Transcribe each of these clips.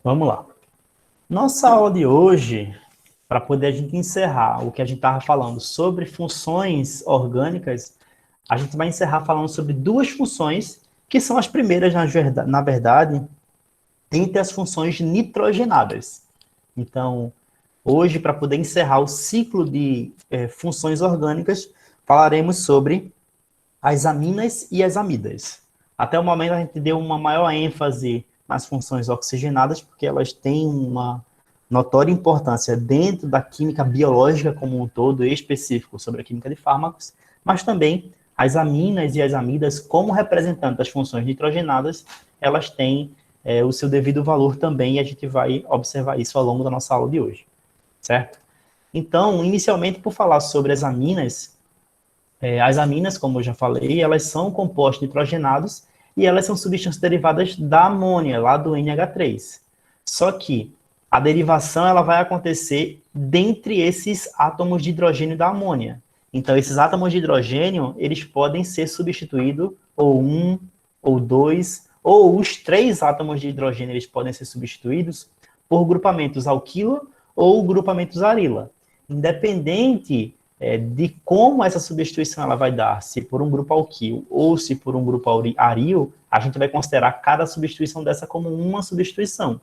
Vamos lá. Nossa aula de hoje, para poder a gente encerrar o que a gente estava falando sobre funções orgânicas, a gente vai encerrar falando sobre duas funções que são as primeiras, na verdade, entre as funções nitrogenadas. Então, hoje, para poder encerrar o ciclo de funções orgânicas, falaremos sobre as aminas e as amidas. Até o momento, a gente deu uma maior ênfase nas funções oxigenadas, porque elas têm uma notória importância dentro da química biológica como um todo, específico sobre a química de fármacos, mas também as aminas e as amidas, como representantes das funções nitrogenadas, elas têm o seu devido valor também, e a gente vai observar isso ao longo da nossa aula de hoje, certo? Então, inicialmente, por falar sobre as aminas, como eu já falei, elas são compostos nitrogenados e elas são substâncias derivadas da amônia, lá do NH3. Só que a derivação ela vai acontecer dentre esses átomos de hidrogênio da amônia. Então, esses átomos de hidrogênio, eles podem ser substituídos, ou um, ou dois, ou os três átomos de hidrogênio, eles podem ser substituídos por grupamentos alquilo ou grupamentos arila. Independente de como essa substituição ela vai dar, se por um grupo alquil ou se por um grupo aril, a gente vai considerar cada substituição dessa como uma substituição.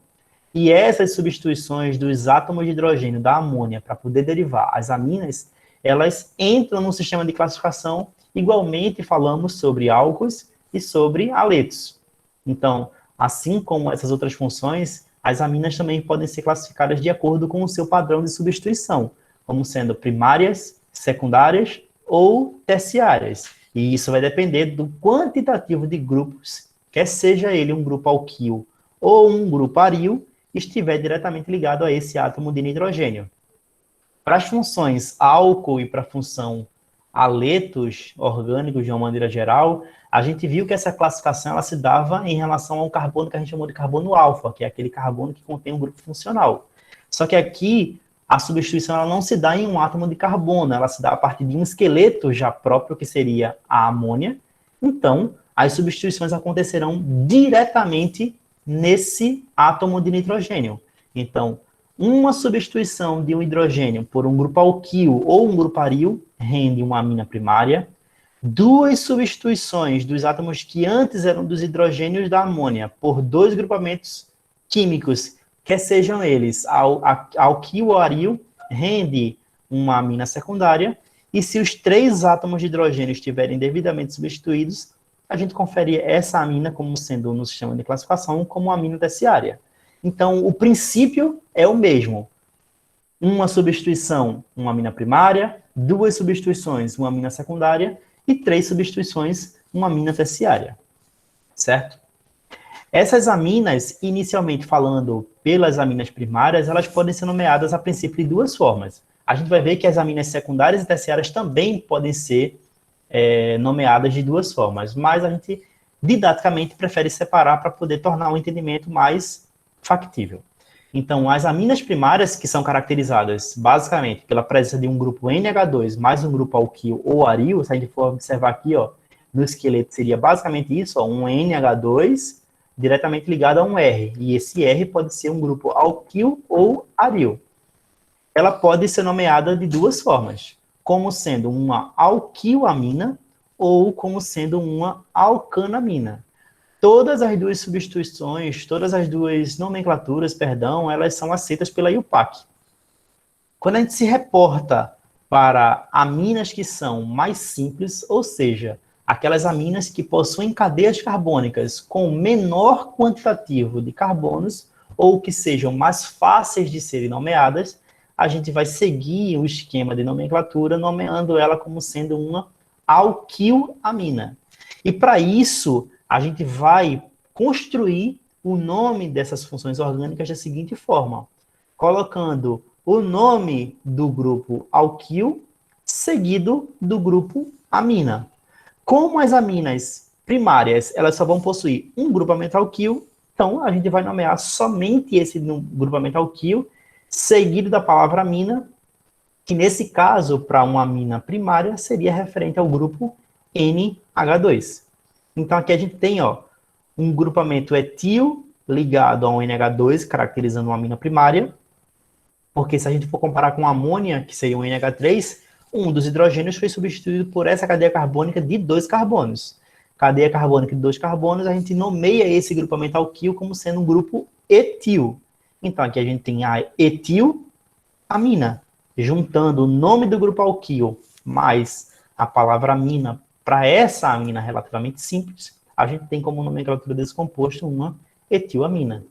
E essas substituições dos átomos de hidrogênio da amônia para poder derivar as aminas, elas entram no sistema de classificação, igualmente falamos sobre álcools e sobre haletos. Então, assim como essas outras funções, as aminas também podem ser classificadas de acordo com o seu padrão de substituição, como sendo primárias, secundárias ou terciárias. E isso vai depender do quantitativo de grupos, quer seja ele um grupo alquil ou um grupo aril, estiver diretamente ligado a esse átomo de nitrogênio. Para as funções álcool e para a função haletos orgânicos de uma maneira geral, a gente viu que essa classificação ela se dava em relação ao carbono que a gente chamou de carbono alfa, que é aquele carbono que contém um grupo funcional. Só que aqui a substituição ela não se dá em um átomo de carbono, ela se dá a partir de um esqueleto já próprio, que seria a amônia. Então, as substituições acontecerão diretamente nesse átomo de nitrogênio. Então, uma substituição de um hidrogênio por um grupo alquil ou um grupo aril rende uma amina primária. Duas substituições dos átomos que antes eram dos hidrogênios da amônia por dois grupamentos químicos, quer sejam eles alquil ou aril, rende uma amina secundária. E se os três átomos de hidrogênio estiverem devidamente substituídos, a gente confere essa amina como sendo, no sistema de classificação, como amina terciária. Então, o princípio é o mesmo. Uma substituição, uma amina primária, duas substituições, uma amina secundária, e três substituições, uma amina terciária. Certo? Essas aminas, inicialmente falando pelas aminas primárias, elas podem ser nomeadas a princípio de duas formas. A gente vai ver que as aminas secundárias e terciárias também podem ser nomeadas de duas formas, mas a gente didaticamente prefere separar para poder tornar o entendimento mais factível. Então, as aminas primárias, que são caracterizadas basicamente pela presença de um grupo NH2 mais um grupo alquil ou aril, se a gente for observar aqui, ó, no esqueleto seria basicamente isso, ó, um NH2 diretamente ligado a um R, e esse R pode ser um grupo alquil ou aril. Ela pode ser nomeada de duas formas, como sendo uma alquilamina ou como sendo uma alcanamina. Todas as duas substituições, todas as duas nomenclaturas, perdão, elas são aceitas pela IUPAC. Quando a gente se reporta para aminas que são mais simples, ou seja, aquelas aminas que possuem cadeias carbônicas com menor quantitativo de carbonos ou que sejam mais fáceis de serem nomeadas, a gente vai seguir o esquema de nomenclatura, nomeando ela como sendo uma alquilamina. E para isso, a gente vai construir o nome dessas funções orgânicas da seguinte forma, colocando o nome do grupo alquil seguido do grupo amina. Como as aminas primárias, elas só vão possuir um grupamento alquil, então a gente vai nomear somente esse grupamento alquil, seguido da palavra amina, que nesse caso, para uma amina primária, seria referente ao grupo NH2. Então aqui a gente tem, ó, um grupamento etil ligado a um NH2, caracterizando uma amina primária, porque se a gente for comparar com a amônia, que seria um NH3, um dos hidrogênios foi substituído por essa cadeia carbônica de 2 carbonos. Cadeia carbônica de 2 carbonos, a gente nomeia esse grupamento alquil como sendo um grupo etil. Então, aqui a gente tem a etilamina, juntando o nome do grupo alquil mais a palavra amina para essa amina relativamente simples, a gente tem como nomenclatura desse composto uma etilamina.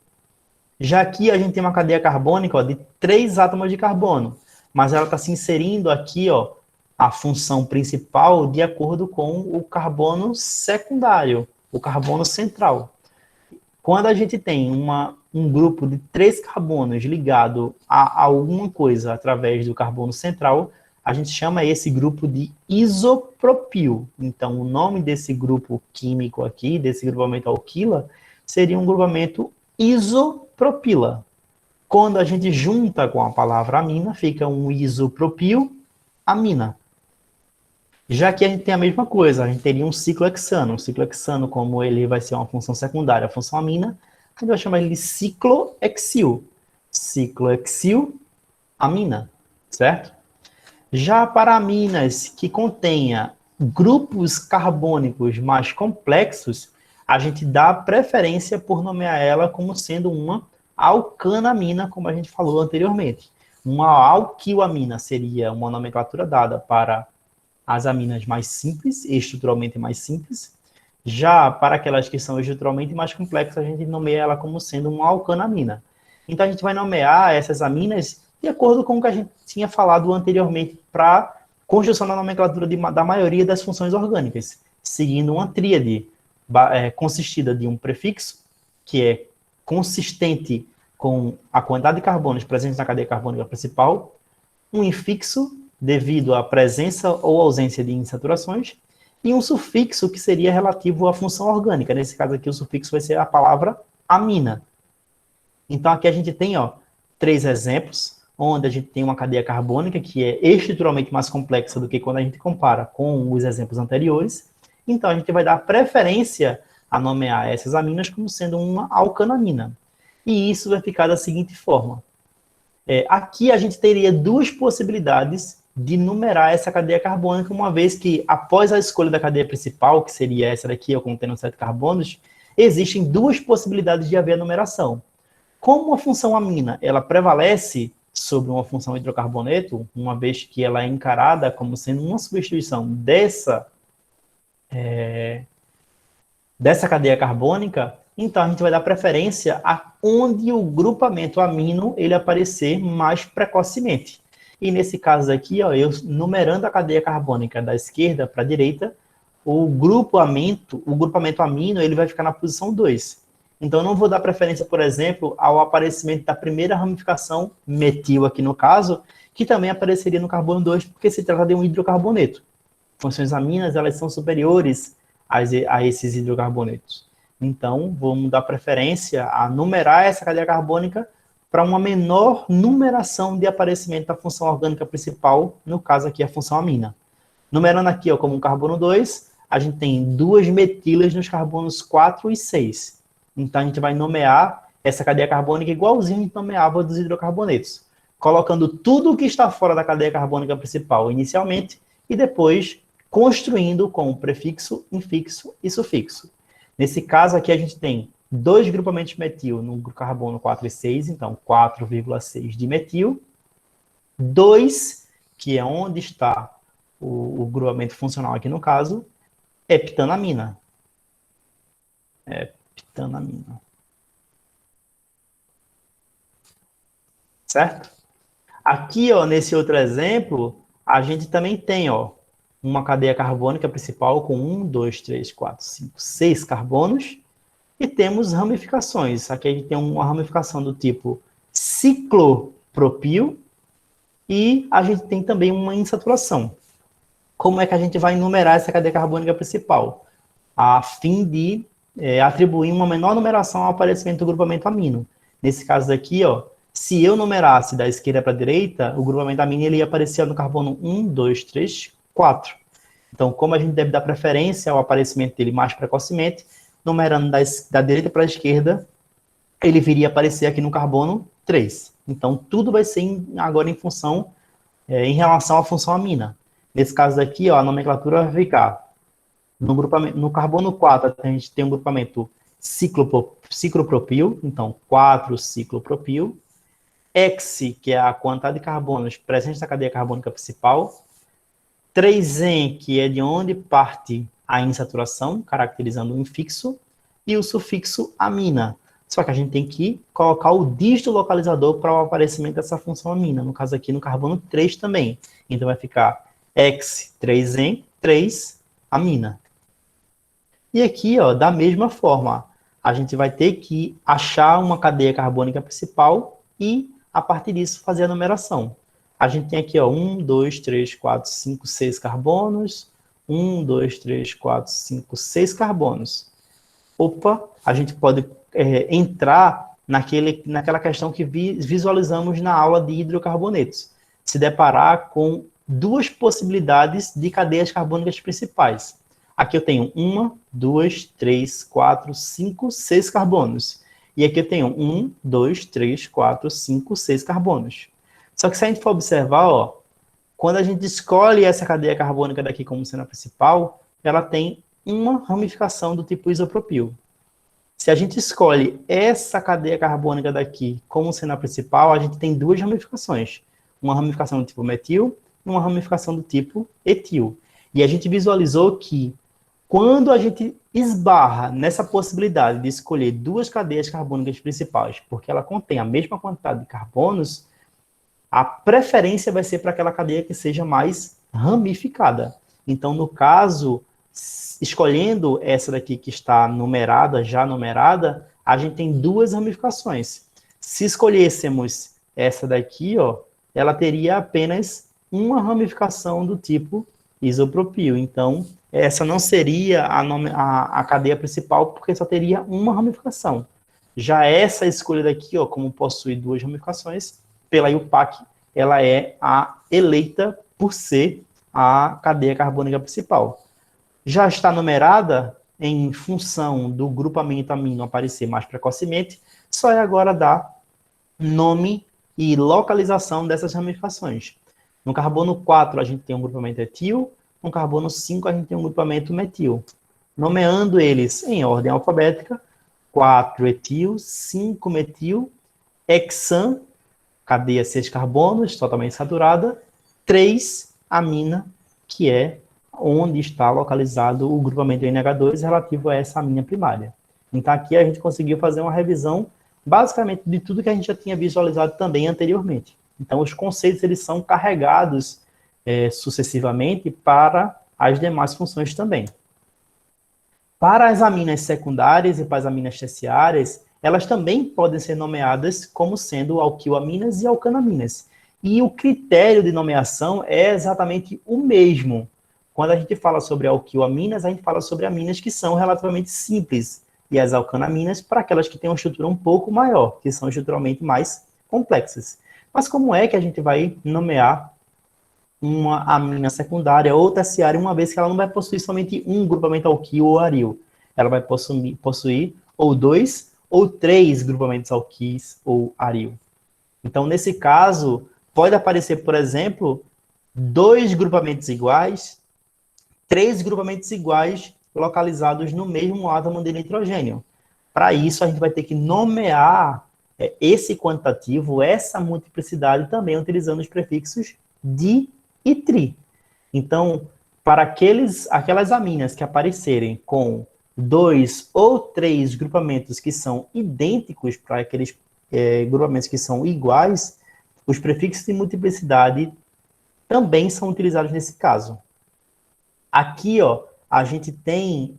Já aqui a gente tem uma cadeia carbônica, ó, de 3 átomos de carbono, mas ela está se inserindo aqui, ó, a função principal de acordo com o carbono secundário, o carbono central. Quando a gente tem um grupo de 3 carbonos ligado a alguma coisa através do carbono central, a gente chama esse grupo de isopropil. Então, o nome desse grupo químico aqui, desse grupamento alquila, seria um grupamento isopropila. Quando a gente junta com a palavra amina, fica um isopropil amina. Já que a gente tem a mesma coisa, a gente teria um ciclo hexano. Um ciclo hexano, como ele vai ser uma função secundária, a função amina, a gente vai chamar ele de ciclohexil. Ciclohexil amina, certo? Já para aminas que contenha grupos carbônicos mais complexos, a gente dá preferência por nomear ela como sendo uma alcanamina, como a gente falou anteriormente. Uma alquilamina seria uma nomenclatura dada para as aminas mais simples, estruturalmente mais simples. Já para aquelas que são estruturalmente mais complexas, a gente nomeia ela como sendo uma alcanamina. Então, a gente vai nomear essas aminas de acordo com o que a gente tinha falado anteriormente para construção da nomenclatura da maioria das funções orgânicas, seguindo uma tríade consistida de um prefixo, que é consistente com a quantidade de carbonos presentes na cadeia carbônica principal, um infixo, devido à presença ou ausência de insaturações, e um sufixo, que seria relativo à função orgânica. Nesse caso aqui, o sufixo vai ser a palavra amina. Então, aqui a gente tem 3 exemplos, onde a gente tem uma cadeia carbônica que é estruturalmente mais complexa do que quando a gente compara com os exemplos anteriores. Então, a gente vai dar preferência a nomear essas aminas como sendo uma alcanamina. E isso vai ficar da seguinte forma. Aqui a gente teria 2 possibilidades de numerar essa cadeia carbônica, uma vez que, após a escolha da cadeia principal, que seria essa daqui, contendo 7 carbonos, existem 2 possibilidades de haver a numeração. Como a função amina, ela prevalece sobre uma função hidrocarboneto, uma vez que ela é encarada como sendo uma substituição dessa cadeia carbônica, então a gente vai dar preferência a onde o grupamento amino ele aparecer mais precocemente. E nesse caso aqui, eu numerando a cadeia carbônica da esquerda para a direita, o grupamento amino ele vai ficar na posição 2. Então, eu não vou dar preferência, por exemplo, ao aparecimento da primeira ramificação metil aqui no caso, que também apareceria no carbono 2, porque se trata de um hidrocarboneto. Funções aminas, elas são superiores a esses hidrocarbonetos. Então, vamos dar preferência a numerar essa cadeia carbônica para uma menor numeração de aparecimento da função orgânica principal, no caso aqui a função amina. Numerando aqui como um carbono 2, a gente tem 2 metilas nos carbonos 4 e 6. Então, a gente vai nomear essa cadeia carbônica igualzinho a gente nomeava dos hidrocarbonetos, colocando tudo o que está fora da cadeia carbônica principal inicialmente e depois construindo com o prefixo, infixo e sufixo. Nesse caso aqui, a gente tem 2 grupamentos metil no carbono 4 e 6, então 4,6 de metil, 2, que é onde está o grupamento funcional aqui no caso, heptanamina. Heptanamina. Certo? Aqui, nesse outro exemplo, a gente também tem, uma cadeia carbônica principal com 1, 2, 3, 4, 5, 6 carbonos, e temos ramificações. Aqui a gente tem uma ramificação do tipo ciclopropil, e a gente tem também uma insaturação. Como é que a gente vai numerar essa cadeia carbônica principal? A fim de atribuir uma menor numeração ao aparecimento do grupamento amino. Nesse caso aqui, se eu numerasse da esquerda para a direita, o grupamento amino ele ia aparecer no carbono 1, 2, 3, 4. Então, como a gente deve dar preferência ao aparecimento dele mais precocemente, numerando da direita para a esquerda, ele viria a aparecer aqui no carbono 3. Então, tudo vai ser agora em função, em relação à função amina. Nesse caso aqui, ó, a nomenclatura vai ficar no carbono 4, a gente tem um grupamento ciclopropil, então 4-ciclopropil, X, que é a quantidade de carbonos presente na cadeia carbônica principal, 3-en, que é de onde parte a insaturação, caracterizando o infixo, e o sufixo amina. Só que a gente tem que colocar o dígito localizador para o aparecimento dessa função amina, no caso aqui no carbono 3 também. Então vai ficar X, 3-en, 3, amina. E aqui, ó, da mesma forma, a gente vai ter que achar uma cadeia carbônica principal e, a partir disso, fazer a numeração. A gente tem aqui, ó, 1, 2, 3, 4, 5, 6 carbonos. 1, 2, 3, 4, 5, 6 carbonos. Opa, a gente pode entrar naquela questão que visualizamos na aula de hidrocarbonetos. Se deparar com duas possibilidades de cadeias carbônicas principais. Aqui eu tenho 1, 2, 3, 4, 5, 6 carbonos. E aqui eu tenho 1, 2, 3, 4, 5, 6 carbonos. Só que se a gente for observar, ó, quando a gente escolhe essa cadeia carbônica daqui como sendo a principal, ela tem uma ramificação do tipo isopropil. Se a gente escolhe essa cadeia carbônica daqui como sendo a principal, a gente tem duas ramificações. Uma ramificação do tipo metil e uma ramificação do tipo etil. E a gente visualizou que quando a gente esbarra nessa possibilidade de escolher duas cadeias carbônicas principais, porque ela contém a mesma quantidade de carbonos, a preferência vai ser para aquela cadeia que seja mais ramificada. Então, no caso, escolhendo essa daqui que está numerada, já numerada, a gente tem duas ramificações. Se escolhêssemos essa daqui, ó, ela teria apenas uma ramificação do tipo isopropil. Então, essa não seria a cadeia principal, porque só teria uma ramificação. Já essa escolha daqui, ó, como possui duas ramificações, pela IUPAC, ela é a eleita por ser a cadeia carbônica principal. Já está numerada em função do grupamento amino aparecer mais precocemente, só é agora dar nome e localização dessas ramificações. No carbono 4, a gente tem um grupamento etil, no carbono 5, a gente tem um grupamento metil. Nomeando eles em ordem alfabética, 4 etil, 5 metil, hexan, cadeia 6 carbonos, totalmente saturada, 3 amina, que é onde está localizado o grupamento NH2 relativo a essa amina primária. Então aqui a gente conseguiu fazer uma revisão basicamente de tudo que a gente já tinha visualizado também anteriormente. Então os conceitos eles são carregados sucessivamente para as demais funções também. Para as aminas secundárias e para as aminas terciárias, elas também podem ser nomeadas como sendo alquiloaminas e alcanaminas. E o critério de nomeação é exatamente o mesmo. Quando a gente fala sobre alquiloaminas, a gente fala sobre aminas que são relativamente simples, e as alcanaminas para aquelas que têm uma estrutura um pouco maior, que são estruturalmente mais complexas. Mas como é que a gente vai nomear uma amina secundária ou terciária, uma vez que ela não vai possuir somente um grupamento alquil ou aril? Ela vai possuir ou 2 ou 3 grupamentos alquis ou aril. Então, nesse caso, pode aparecer, por exemplo, 2 grupamentos iguais, 3 grupamentos iguais localizados no mesmo átomo de nitrogênio. Para isso, a gente vai ter que nomear esse quantitativo, essa multiplicidade, também utilizando os prefixos di e tri. Então, para aquelas aminas que aparecerem com 2 ou 3 grupamentos que são idênticos para aqueles grupamentos que são iguais, os prefixos de multiplicidade também são utilizados nesse caso. Aqui, ó, a gente tem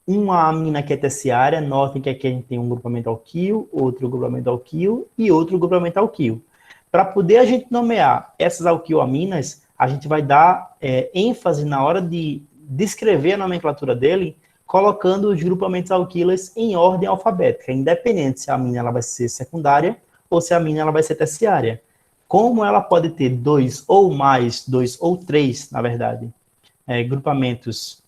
uma amina que é terciária. Notem que aqui a gente tem um grupamento alquil, outro grupamento alquil e outro grupamento alquil. Para poder a gente nomear essas alquiloaminas, a gente vai dar ênfase na hora de descrever a nomenclatura dele, colocando os grupamentos alquilas em ordem alfabética, independente se a amina ela vai ser secundária ou se a amina ela vai ser terciária. Como ela pode ter 2 ou mais, 2 ou 3, na verdade, grupamentos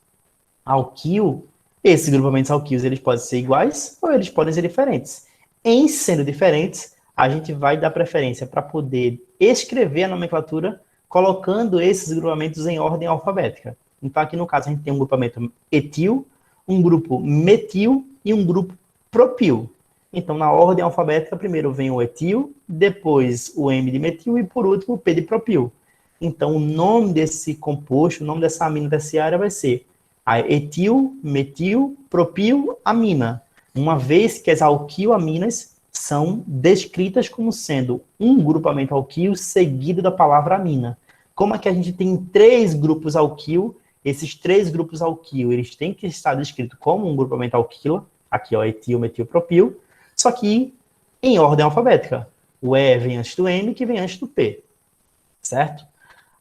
alquil, Esses grupamentos alquílicos, eles podem ser iguais ou eles podem ser diferentes. Em sendo diferentes, a gente vai dar preferência para poder escrever a nomenclatura colocando esses grupamentos em ordem alfabética. Então, aqui no caso, a gente tem um grupamento etil, um grupo metil e um grupo propil. Então, na ordem alfabética, primeiro vem o etil, depois o M de metil e, por último, o P de propil. Então, o nome desse composto, o nome dessa amina terciária vai ser a etil, metil, propil, amina, uma vez que as alquiloaminas são descritas como sendo um grupamento alquil seguido da palavra amina. Como é que a gente tem 3 grupos alquil, esses 3 grupos alquil, eles têm que estar descritos como um grupamento alquila, aqui ó, etil, metil, propil, só que em ordem alfabética. O E vem antes do M, que vem antes do P, certo?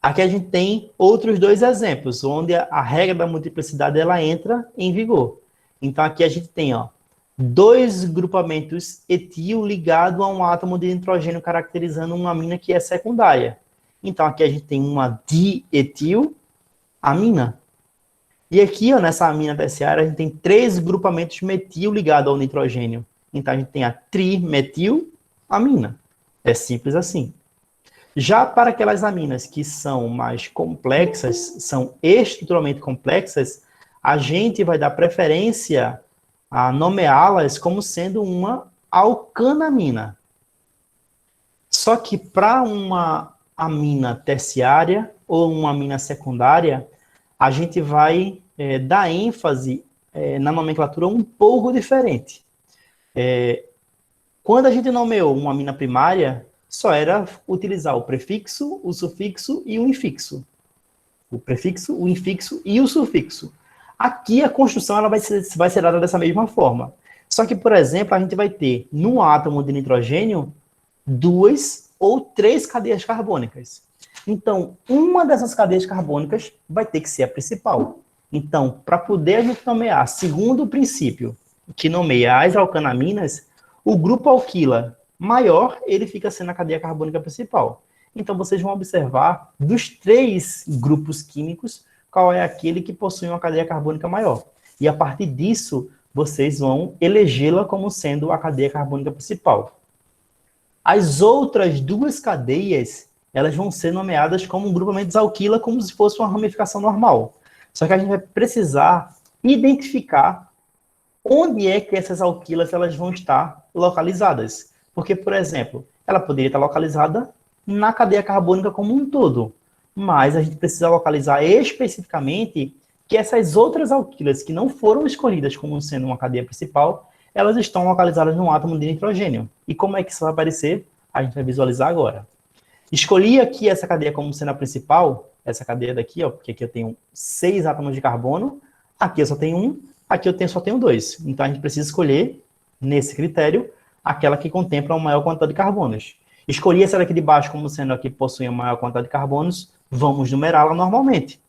Aqui a gente tem outros 2 exemplos, onde a regra da multiplicidade ela entra em vigor. Então aqui a gente tem, ó, 2 grupamentos etil ligado a um átomo de nitrogênio caracterizando uma amina que é secundária. Então aqui a gente tem uma dietil amina. E aqui, ó, nessa amina terciária, a gente tem 3 grupamentos metil ligado ao nitrogênio. Então a gente tem a trimetil amina. É simples assim. Já para aquelas aminas que são mais complexas, são estruturalmente complexas, a gente vai dar preferência a nomeá-las como sendo uma alcanamina. Só que para uma amina terciária ou uma amina secundária, a gente vai dar ênfase na nomenclatura um pouco diferente. Quando a gente nomeou uma amina primária, só era utilizar o prefixo, o sufixo e o infixo. O prefixo, o infixo e o sufixo. Aqui a construção ela vai ser dada dessa mesma forma. Só que, por exemplo, a gente vai ter, num átomo de nitrogênio, 2 ou 3 cadeias carbônicas. Então, uma dessas cadeias carbônicas vai ter que ser a principal. Então, para poder a gente nomear, segundo o princípio que nomeia as alcanaminas, o grupo alquila maior, ele fica sendo a cadeia carbônica principal. Então, vocês vão observar, dos 3 grupos químicos, qual é aquele que possui uma cadeia carbônica maior. E a partir disso, vocês vão elegê-la como sendo a cadeia carbônica principal. As outras 2 cadeias, elas vão ser nomeadas como um grupamento desalquila, como se fosse uma ramificação normal. Só que a gente vai precisar identificar onde é que essas alquilas elas vão estar localizadas. Porque, por exemplo, ela poderia estar localizada na cadeia carbônica como um todo, mas a gente precisa localizar especificamente que essas outras alquilas que não foram escolhidas como sendo uma cadeia principal, elas estão localizadas no átomo de nitrogênio. E como é que isso vai aparecer? A gente vai visualizar agora. Escolhi aqui essa cadeia como sendo a principal, essa cadeia daqui, ó, porque aqui eu tenho 6 átomos de carbono, aqui eu só tenho 1, aqui eu só tenho 2. Então a gente precisa escolher, nesse critério, aquela que contempla uma maior quantidade de carbonos. Escolhi essa daqui de baixo como sendo a que possui a maior quantidade de carbonos, vamos numerá-la normalmente.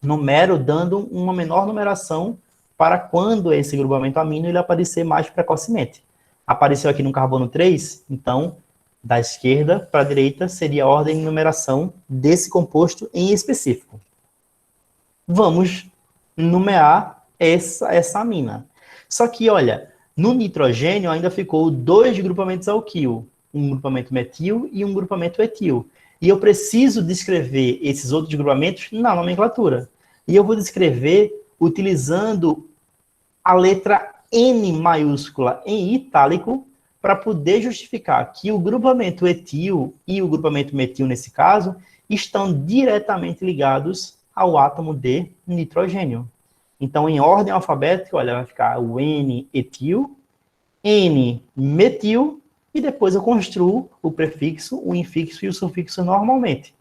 Numero dando uma menor numeração para quando esse grupamento amino ele aparecer mais precocemente. Apareceu aqui no carbono 3, então, da esquerda para a direita seria a ordem de numeração desse composto em específico. Vamos nomear essa amina. Só que, olha, no nitrogênio ainda ficou 2 grupamentos alquil, um grupamento metil e um grupamento etil. E eu preciso descrever esses outros grupamentos na nomenclatura. E eu vou descrever utilizando a letra N maiúscula em itálico para poder justificar que o grupamento etil e o grupamento metil, nesse caso, estão diretamente ligados ao átomo de nitrogênio. Então, em ordem alfabética, olha, vai ficar o N-etil, N-metil, e depois eu construo o prefixo, o infixo e o sufixo normalmente.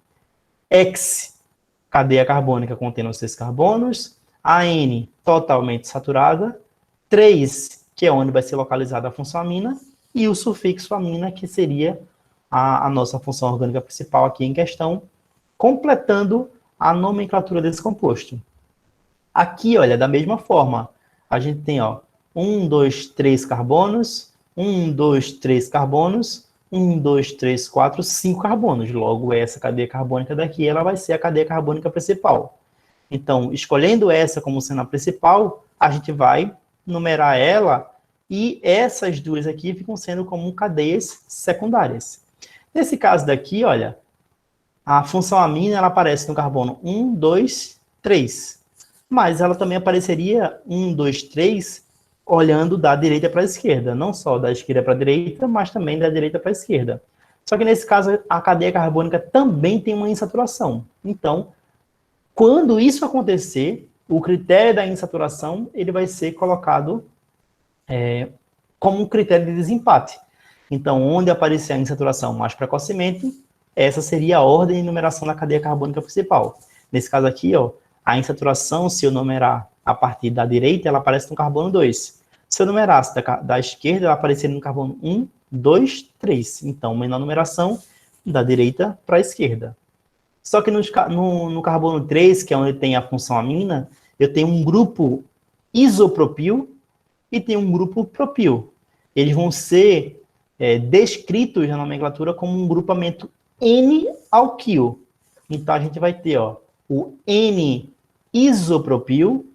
X, cadeia carbônica contendo 6 carbonos, AN, totalmente saturada, 3, que é onde vai ser localizada a função amina, e o sufixo amina, que seria a nossa função orgânica principal aqui em questão, completando a nomenclatura desse composto. Aqui, olha, da mesma forma, a gente tem, ó, 1, 2, 3 carbonos, 1, 2, 3 carbonos, 1, 2, 3, 4, 5 carbonos. Logo, essa cadeia carbônica daqui, ela vai ser a cadeia carbônica principal. Então, escolhendo essa como sendo a principal, a gente vai numerar ela e essas duas aqui ficam sendo como cadeias secundárias. Nesse caso daqui, olha, a função amina ela aparece no carbono 1, 2, 3. Mas ela também apareceria 1, 2, 3 olhando da direita para a esquerda. Não só da esquerda para a direita, mas também da direita para a esquerda. Só que nesse caso, a cadeia carbônica também tem uma insaturação. Então, quando isso acontecer, o critério da insaturação ele vai ser colocado como um critério de desempate. Então, onde aparecer a insaturação mais precocemente, essa seria a ordem de numeração da cadeia carbônica principal. Nesse caso aqui, ó, a insaturação, se eu numerar a partir da direita, ela aparece no carbono 2. Se eu numerasse da esquerda, ela apareceria no carbono 1, 2, 3. Então, menor numeração da direita para a esquerda. Só que no carbono 3, que é onde tem a função amina, eu tenho um grupo isopropil e tem um grupo propil. Eles vão ser descritos na nomenclatura como um grupamento N-alquil. Então, a gente vai ter o N-isopropil,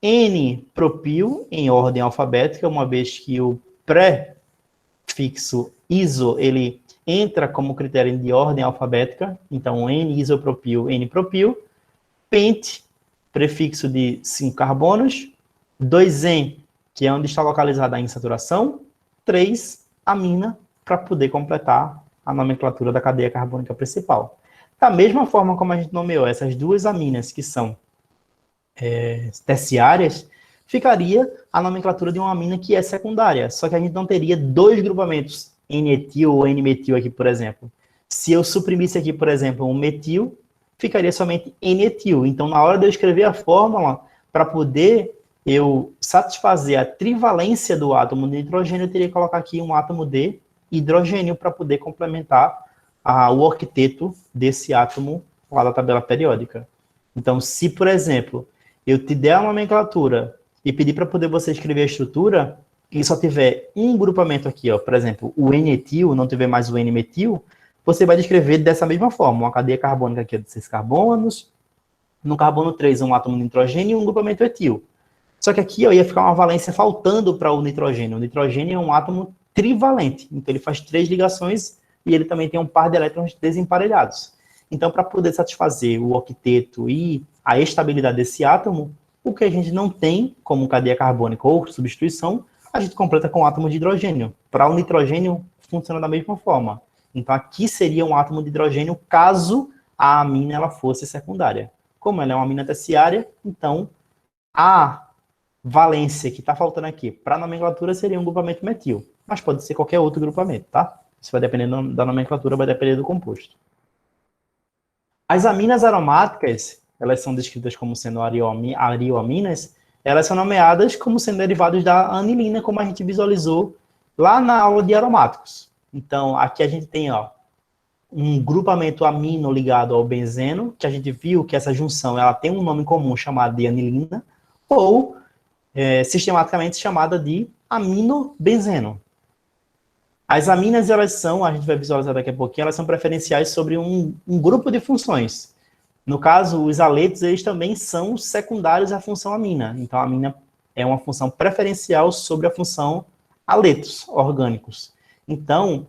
N-propil, em ordem alfabética, uma vez que o prefixo iso, ele entra como critério de ordem alfabética. Então, N-isopropil, N-propil, pente, prefixo de 5 carbonos, 2-en, que é onde está localizada a insaturação, 3, amina, para poder completar a nomenclatura da cadeia carbônica principal. Da mesma forma como a gente nomeou essas duas aminas que são terciárias, ficaria a nomenclatura de uma amina que é secundária, só que a gente não teria dois grupamentos, N-etil ou N-metil aqui, por exemplo. Se eu suprimisse aqui, por exemplo, um metil, ficaria somente N-etil. Então, na hora de eu escrever a fórmula, para poder eu satisfazer a trivalência do átomo de nitrogênio, eu teria que colocar aqui um átomo de hidrogênio para poder complementar o octeto desse átomo lá da tabela periódica. Então, se, por exemplo, eu te der a nomenclatura e pedir para poder você escrever a estrutura, e só tiver um grupamento aqui, ó, por exemplo, o N-etil, não tiver mais o N-metil, você vai descrever dessa mesma forma, uma cadeia carbônica aqui de 6 carbonos, no carbono 3 um átomo de nitrogênio e um grupamento etil. Só que aqui ó, ia ficar uma valência faltando para o nitrogênio. O nitrogênio é um átomo trivalente, então ele faz 3 ligações e ele também tem um par de elétrons desemparelhados. Então, para poder satisfazer o octeto e a estabilidade desse átomo, o que a gente não tem como cadeia carbônica ou substituição, a gente completa com átomo de hidrogênio. Para o nitrogênio, funciona da mesma forma. Então, aqui seria um átomo de hidrogênio caso a amina ela fosse secundária. Como ela é uma amina terciária, então a valência que está faltando aqui para a nomenclatura seria um grupamento metil. Mas pode ser qualquer outro grupamento, tá? Isso vai depender da nomenclatura, vai depender do composto. As aminas aromáticas, elas são descritas como sendo arioaminas, elas são nomeadas como sendo derivados da anilina, como a gente visualizou lá na aula de aromáticos. Então, aqui a gente tem um grupamento amino ligado ao benzeno, que a gente viu que essa junção ela tem um nome comum chamado de anilina, ou sistematicamente chamada de aminobenzeno. As aminas, elas são, a gente vai visualizar daqui a pouquinho, elas são preferenciais sobre um grupo de funções. No caso, os aletos, eles também são secundários à função amina. Então, a amina é uma função preferencial sobre a função aletos orgânicos. Então,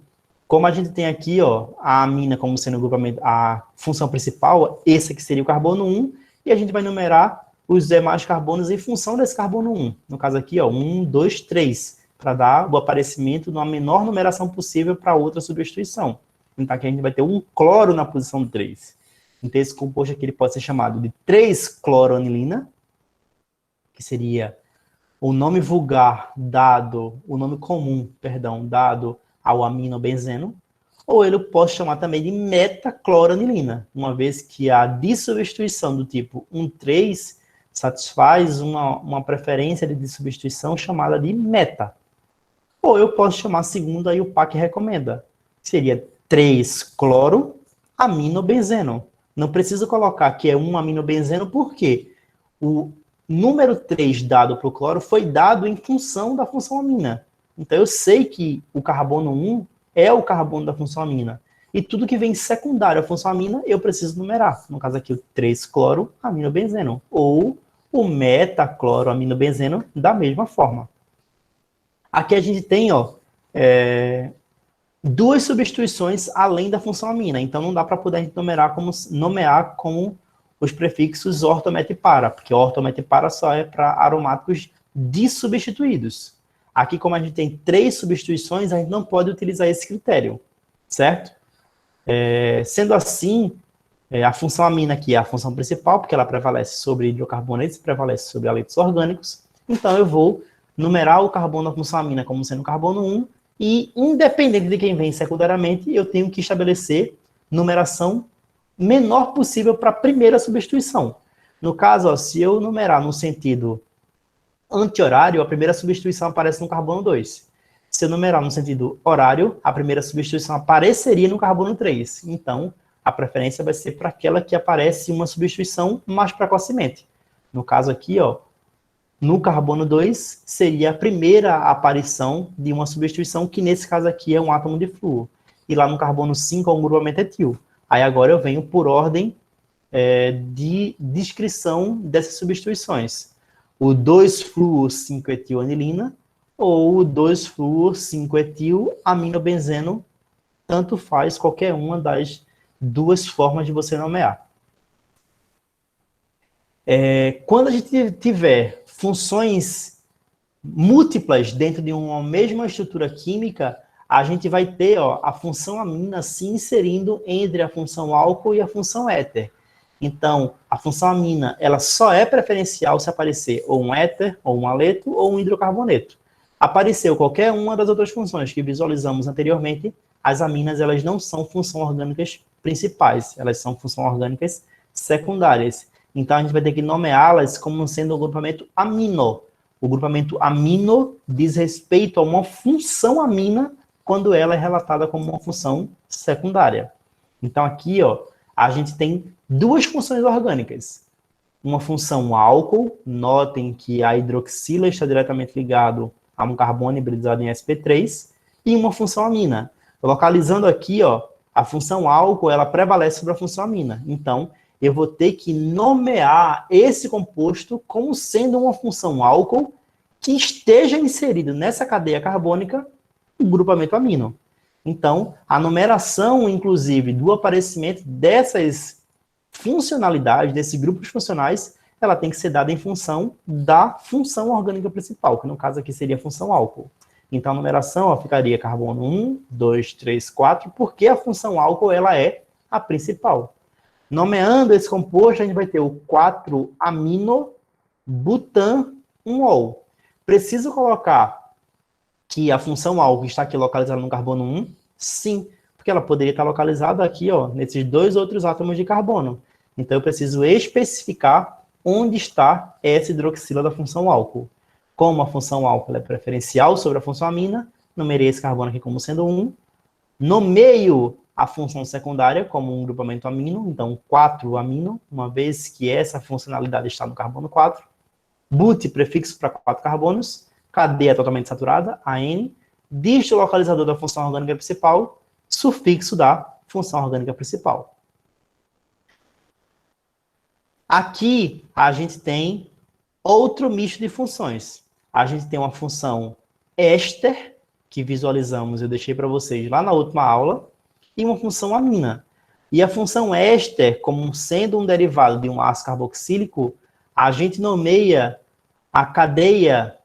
como a gente tem aqui, ó, a amina como sendo o grupamento, a função principal, esse aqui seria o carbono 1, e a gente vai numerar os demais carbonos em função desse carbono 1. No caso aqui, ó, 1, 2, 3, para dar o aparecimento de uma menor numeração possível para outra substituição. Então, aqui a gente vai ter um cloro na posição 3. Então, esse composto aqui ele pode ser chamado de 3-cloroanilina, que seria o nome vulgar dado, o nome comum, perdão, dado ao aminobenzeno, ou ele pode chamar também de metacloranilina, uma vez que a dissubstituição do tipo 1,3 satisfaz uma preferência de dissubstituição chamada de meta. Ou eu posso chamar a segunda, aí o PAC recomenda, seria 3-cloroaminobenzeno. Não preciso colocar que é um aminobenzeno, porque o número 3 dado para o cloro foi dado em função da função amina. Então, eu sei que o carbono 1 é o carbono da função amina. E tudo que vem secundário à função amina, eu preciso numerar. No caso aqui, o 3-cloroaminobenzeno. Ou o metacloroaminobenzeno da mesma forma. Aqui a gente tem, ó, duas substituições além da função amina, então não dá para poder nomear como os prefixos ortomet e para, porque ortomet e para só é para aromáticos dissubstituídos. Aqui, como a gente tem 3 substituições, a gente não pode utilizar esse critério, certo? Sendo assim, a função amina aqui é a função principal, porque ela prevalece sobre hidrocarbonetos, prevalece sobre haletos orgânicos. Então, eu vou numerar o carbono da função amina como sendo carbono 1, e independente de quem vem secundariamente, eu tenho que estabelecer numeração menor possível para a primeira substituição. No caso, ó, se eu numerar no sentido anti-horário, a primeira substituição aparece no carbono 2. Se eu numerar no sentido horário, a primeira substituição apareceria no carbono 3. Então, a preferência vai ser para aquela que aparece uma substituição mais precocemente. No caso aqui, ó, no carbono 2, seria a primeira aparição de uma substituição, que nesse caso aqui é um átomo de flúor. E lá no carbono 5 é um grupamento etil. Aí agora eu venho por ordem de descrição dessas substituições. O 2-fluor-5-etil-anilina ou o 2-fluor-5-etil-aminobenzeno, tanto faz qualquer uma das duas formas de você nomear. Quando a gente tiver funções múltiplas dentro de uma mesma estrutura química, a gente vai ter, ó, a função amina se inserindo entre a função álcool e a função éter. Então, a função amina, ela só é preferencial se aparecer ou um éter, ou um haleto, ou um hidrocarboneto. Apareceu qualquer uma das outras funções que visualizamos anteriormente, as aminas, elas não são funções orgânicas principais, elas são funções orgânicas secundárias. Então, a gente vai ter que nomeá-las como sendo o grupamento amino. O grupamento amino diz respeito a uma função amina quando ela é relatada como uma função secundária. Então, aqui, ó, a gente tem duas funções orgânicas. Uma função álcool, notem que a hidroxila está diretamente ligado a um carbono hibridizado em sp3, e uma função amina. Localizando aqui, ó, a função álcool, ela prevalece sobre a função amina. Então, eu vou ter que nomear esse composto como sendo uma função álcool que esteja inserido nessa cadeia carbônica do grupamento amino. Então, a numeração, inclusive, do aparecimento dessas funcionalidades, desses grupos funcionais, ela tem que ser dada em função da função orgânica principal, que no caso aqui seria a função álcool. Então, a numeração ó, ficaria carbono 1, 2, 3, 4, porque a função álcool ela é a principal. Nomeando esse composto, a gente vai ter o 4-amino-butan-1-ol. Preciso colocar que a função álcool está aqui localizada no carbono 1? Sim, porque ela poderia estar localizada aqui, ó, nesses dois outros átomos de carbono. Então, eu preciso especificar onde está essa hidroxila da função álcool. Como a função álcool é preferencial sobre a função amina, numerei esse carbono aqui como sendo 1. Nomeio a função secundária como um grupamento amino, então 4-amino, uma vez que essa funcionalidade está no carbono 4. But, prefixo para 4 carbonos. Cadeia totalmente saturada, AN. Dígito localizador da função orgânica principal. Sufixo da função orgânica principal. Aqui, a gente tem outro misto de funções. A gente tem uma função éster, que visualizamos, eu deixei para vocês lá na última aula, e uma função amina. E a função éster, como sendo um derivado de um ácido carboxílico, a gente nomeia a cadeia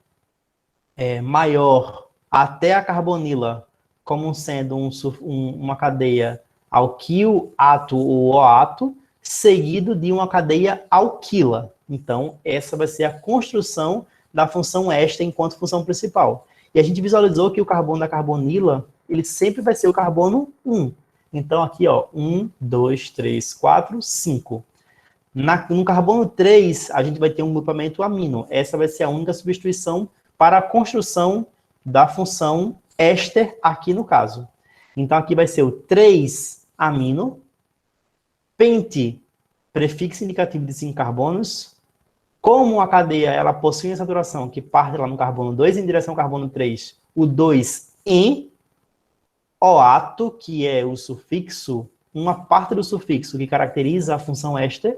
maior até a carbonila como sendo uma cadeia alquil-ato ou oato, seguido de uma cadeia alquila. Então, essa vai ser a construção da função éster enquanto função principal. E a gente visualizou que o carbono da carbonila, ele sempre vai ser o carbono 1. Então, aqui, ó, 1, 2, 3, 4, 5. No carbono 3, a gente vai ter um grupamento amino. Essa vai ser a única substituição para a construção da função éster aqui no caso. Então, aqui vai ser o 3-amino, pente, prefixo indicativo de 5 carbonos. Como a cadeia ela possui a saturação que parte lá no carbono 2 em direção ao carbono 3, o 2 em oato, que é o sufixo, uma parte do sufixo que caracteriza a função éster,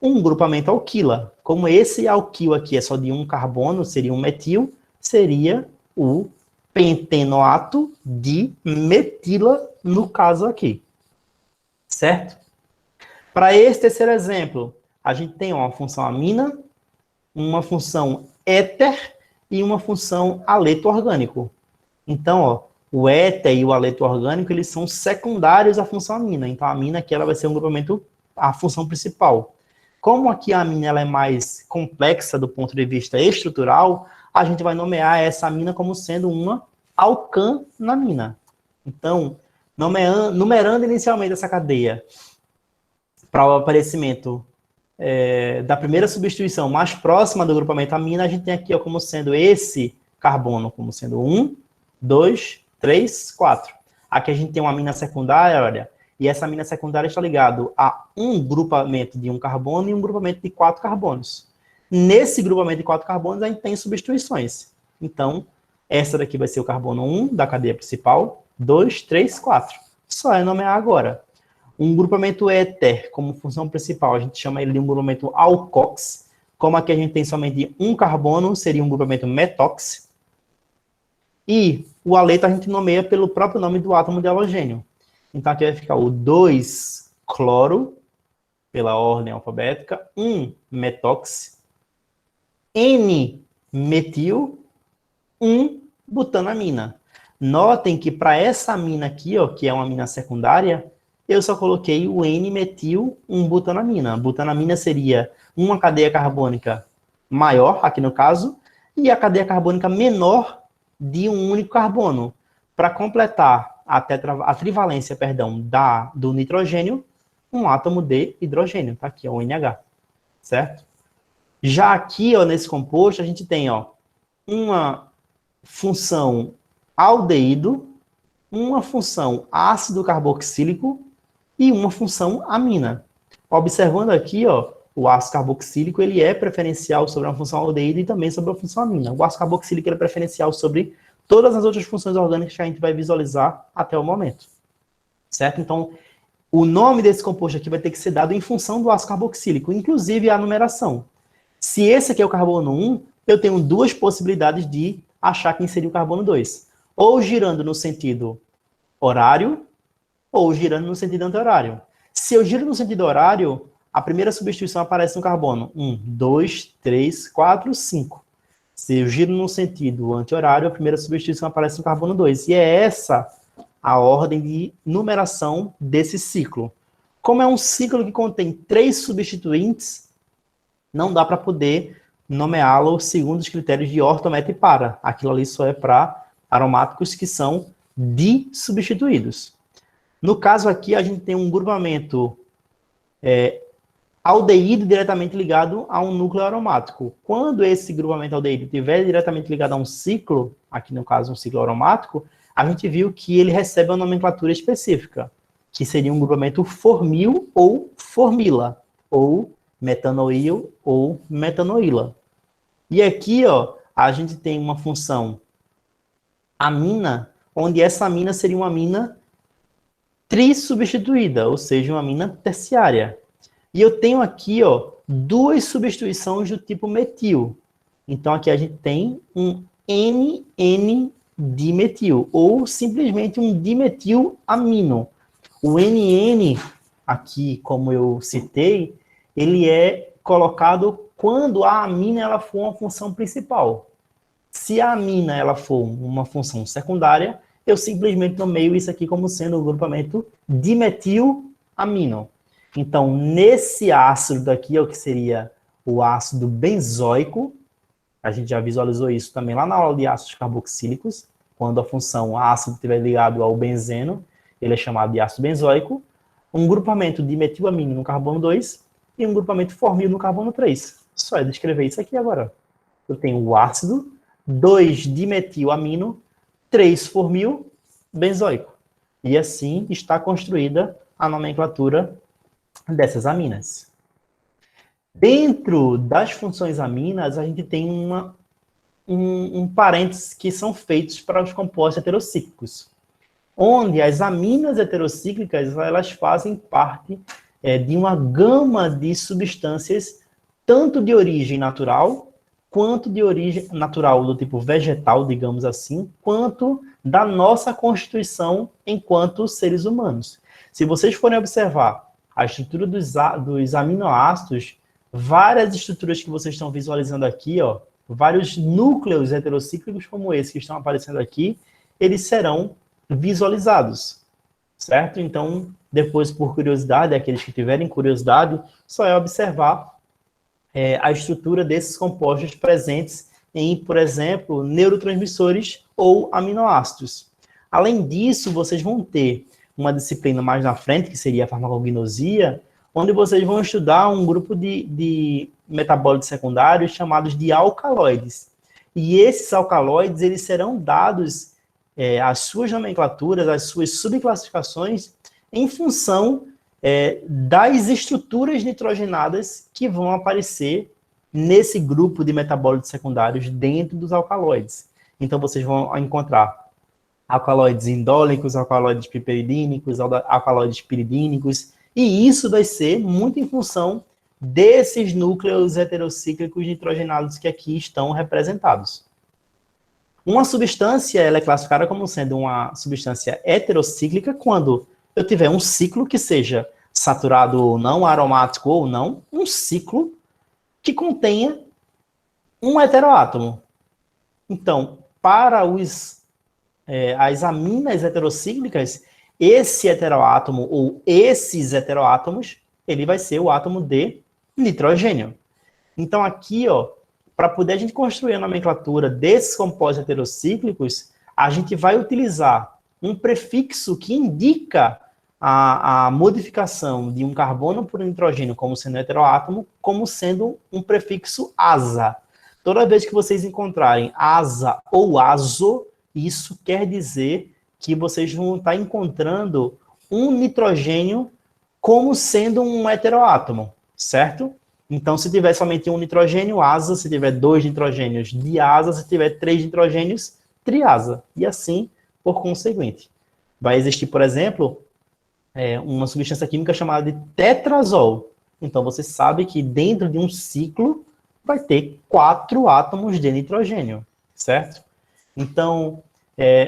um grupamento alquila. Como esse alquil aqui é só de um carbono, seria um metil, seria o pentenoato de metila, no caso aqui. Certo? Para esse terceiro exemplo, a gente tem uma função amina, uma função éter e uma função aleto orgânico. Então, ó, o éter e o aleto orgânico, eles são secundários à função amina. Então, a amina aqui ela vai ser um grupamento, a função principal. Como aqui a amina ela é mais complexa do ponto de vista estrutural, a gente vai nomear essa amina como sendo uma alcanamina. Então, numerando inicialmente essa cadeia para o aparecimento da primeira substituição mais próxima do grupamento amina, a gente tem aqui ó, como sendo esse carbono, como sendo 1, 2, 3, 4. Aqui a gente tem uma amina secundária, olha, e essa amina secundária está ligado a um grupamento de um carbono e um grupamento de 4 carbonos. Nesse grupamento de 4 carbonos, a gente tem substituições. Então, essa daqui vai ser o carbono 1 da cadeia principal, 2, 3, 4. Só é nomear agora. Um grupamento éter, como função principal, a gente chama ele de um grupamento alcox. Como aqui a gente tem somente um carbono, seria um grupamento metox. E o aleto a gente nomeia pelo próprio nome do átomo de halogênio. Então aqui vai ficar o 2-cloro, pela ordem alfabética, 1-metox, N-metil, 1-butanamina. Notem que para essa amina aqui, ó, que é uma amina secundária, eu só coloquei o N-metil 1-butanamina. Butanamina seria uma cadeia carbônica maior, aqui no caso, e a cadeia carbônica menor de um único carbono. Para completar a trivalência, do nitrogênio, um átomo de hidrogênio, tá aqui, ó, o NH, certo? Já aqui, ó, nesse composto, a gente tem, ó, uma função aldeído, uma função ácido carboxílico e uma função amina. Observando aqui, ó, o ácido carboxílico, ele é preferencial sobre a função aldeído e também sobre a função amina. O ácido carboxílico ele é preferencial sobre todas as outras funções orgânicas que a gente vai visualizar até o momento. Certo? Então, o nome desse composto aqui vai ter que ser dado em função do ácido carboxílico, inclusive a numeração. Se esse aqui é o carbono 1, eu tenho duas possibilidades de achar quem seria o carbono 2. Ou girando no sentido horário, ou girando no sentido anti-horário. Se eu giro no sentido horário, a primeira substituição aparece no carbono. 1, 2, 3, 4, 5. Se eu giro no sentido anti-horário, a primeira substituição aparece no carbono 2. E é essa a ordem de numeração desse ciclo. Como é um ciclo que contém 3 substituintes, não dá para poder nomeá-lo segundo os critérios de Orton, Meta e Para. Aquilo ali só é para aromáticos que são dissubstituídos. No caso aqui, a gente tem um grupamento aldeído diretamente ligado a um núcleo aromático. Quando esse grupamento aldeído estiver diretamente ligado a um ciclo, aqui no caso um ciclo aromático, a gente viu que ele recebe uma nomenclatura específica, que seria um grupamento formil ou formila, ou metanoil ou metanoíla. E aqui, ó, a gente tem uma função amina, onde essa amina seria uma amina trissubstituída, ou seja, uma amina terciária. E eu tenho aqui, ó, 2 substituições do tipo metil. Então, aqui a gente tem um NN-dimetil, ou simplesmente um dimetilamino. O NN, aqui, como eu citei, ele é colocado quando a amina ela for uma função principal. Se a amina ela for uma função secundária, eu simplesmente nomeio isso aqui como sendo o grupamento dimetilamino. Então, nesse ácido daqui, o que seria o ácido benzoico, a gente já visualizou isso também lá na aula de ácidos carboxílicos, quando a função ácido estiver ligado ao benzeno, ele é chamado de ácido benzoico, um grupamento de metilamino no carbono 2 e um grupamento formil no carbono 3. Só é descrever isso aqui agora. Eu tenho o ácido, 2-dimetilamino, 3-formil, benzoico. E assim está construída a nomenclatura dessas aminas. Dentro das funções aminas, a gente tem um parênteses que são feitos para os compostos heterocíclicos, onde as aminas heterocíclicas elas fazem parte de uma gama de substâncias, tanto de origem natural, quanto de origem natural do tipo vegetal, digamos assim, quanto da nossa constituição enquanto seres humanos. Se vocês forem observar a estrutura dos aminoácidos, várias estruturas que vocês estão visualizando aqui, ó, vários núcleos heterocíclicos como esse que estão aparecendo aqui, eles serão visualizados, certo? Então, depois, por curiosidade, aqueles que tiverem curiosidade, só é observar a estrutura desses compostos presentes em, por exemplo, neurotransmissores ou aminoácidos. Além disso, vocês vão ter uma disciplina mais na frente, que seria a farmacognosia, onde vocês vão estudar um grupo de metabólitos secundários chamados de alcaloides. E esses alcaloides, eles serão dados as suas nomenclaturas, as suas subclassificações, em função das estruturas nitrogenadas que vão aparecer nesse grupo de metabólitos secundários dentro dos alcaloides. Então, vocês vão encontrar alcaloides indólicos, alcaloides piperidínicos, alcaloides piridínicos, e isso vai ser muito em função desses núcleos heterocíclicos nitrogenados que aqui estão representados. Uma substância, ela é classificada como sendo uma substância heterocíclica quando eu tiver um ciclo que seja saturado ou não, aromático ou não, um ciclo que contenha um heteroátomo. Então, para as aminas heterocíclicas, esse heteroátomo ou esses heteroátomos, ele vai ser o átomo de nitrogênio. Então, aqui, ó, para poder a gente construir a nomenclatura desses compostos heterocíclicos, a gente vai utilizar um prefixo que indica a modificação de um carbono por um nitrogênio como sendo heteroátomo, como sendo um prefixo asa. Toda vez que vocês encontrarem asa ou azo, isso quer dizer que vocês vão estar encontrando um nitrogênio como sendo um heteroátomo, certo? Então, se tiver somente um nitrogênio, asa. Se tiver 2 nitrogênios, diasa. Se tiver 3 nitrogênios, triasa. E assim, por conseguinte. Vai existir, por exemplo, uma substância química chamada de tetrazol. Então, você sabe que dentro de um ciclo vai ter 4 átomos de nitrogênio, certo? Então,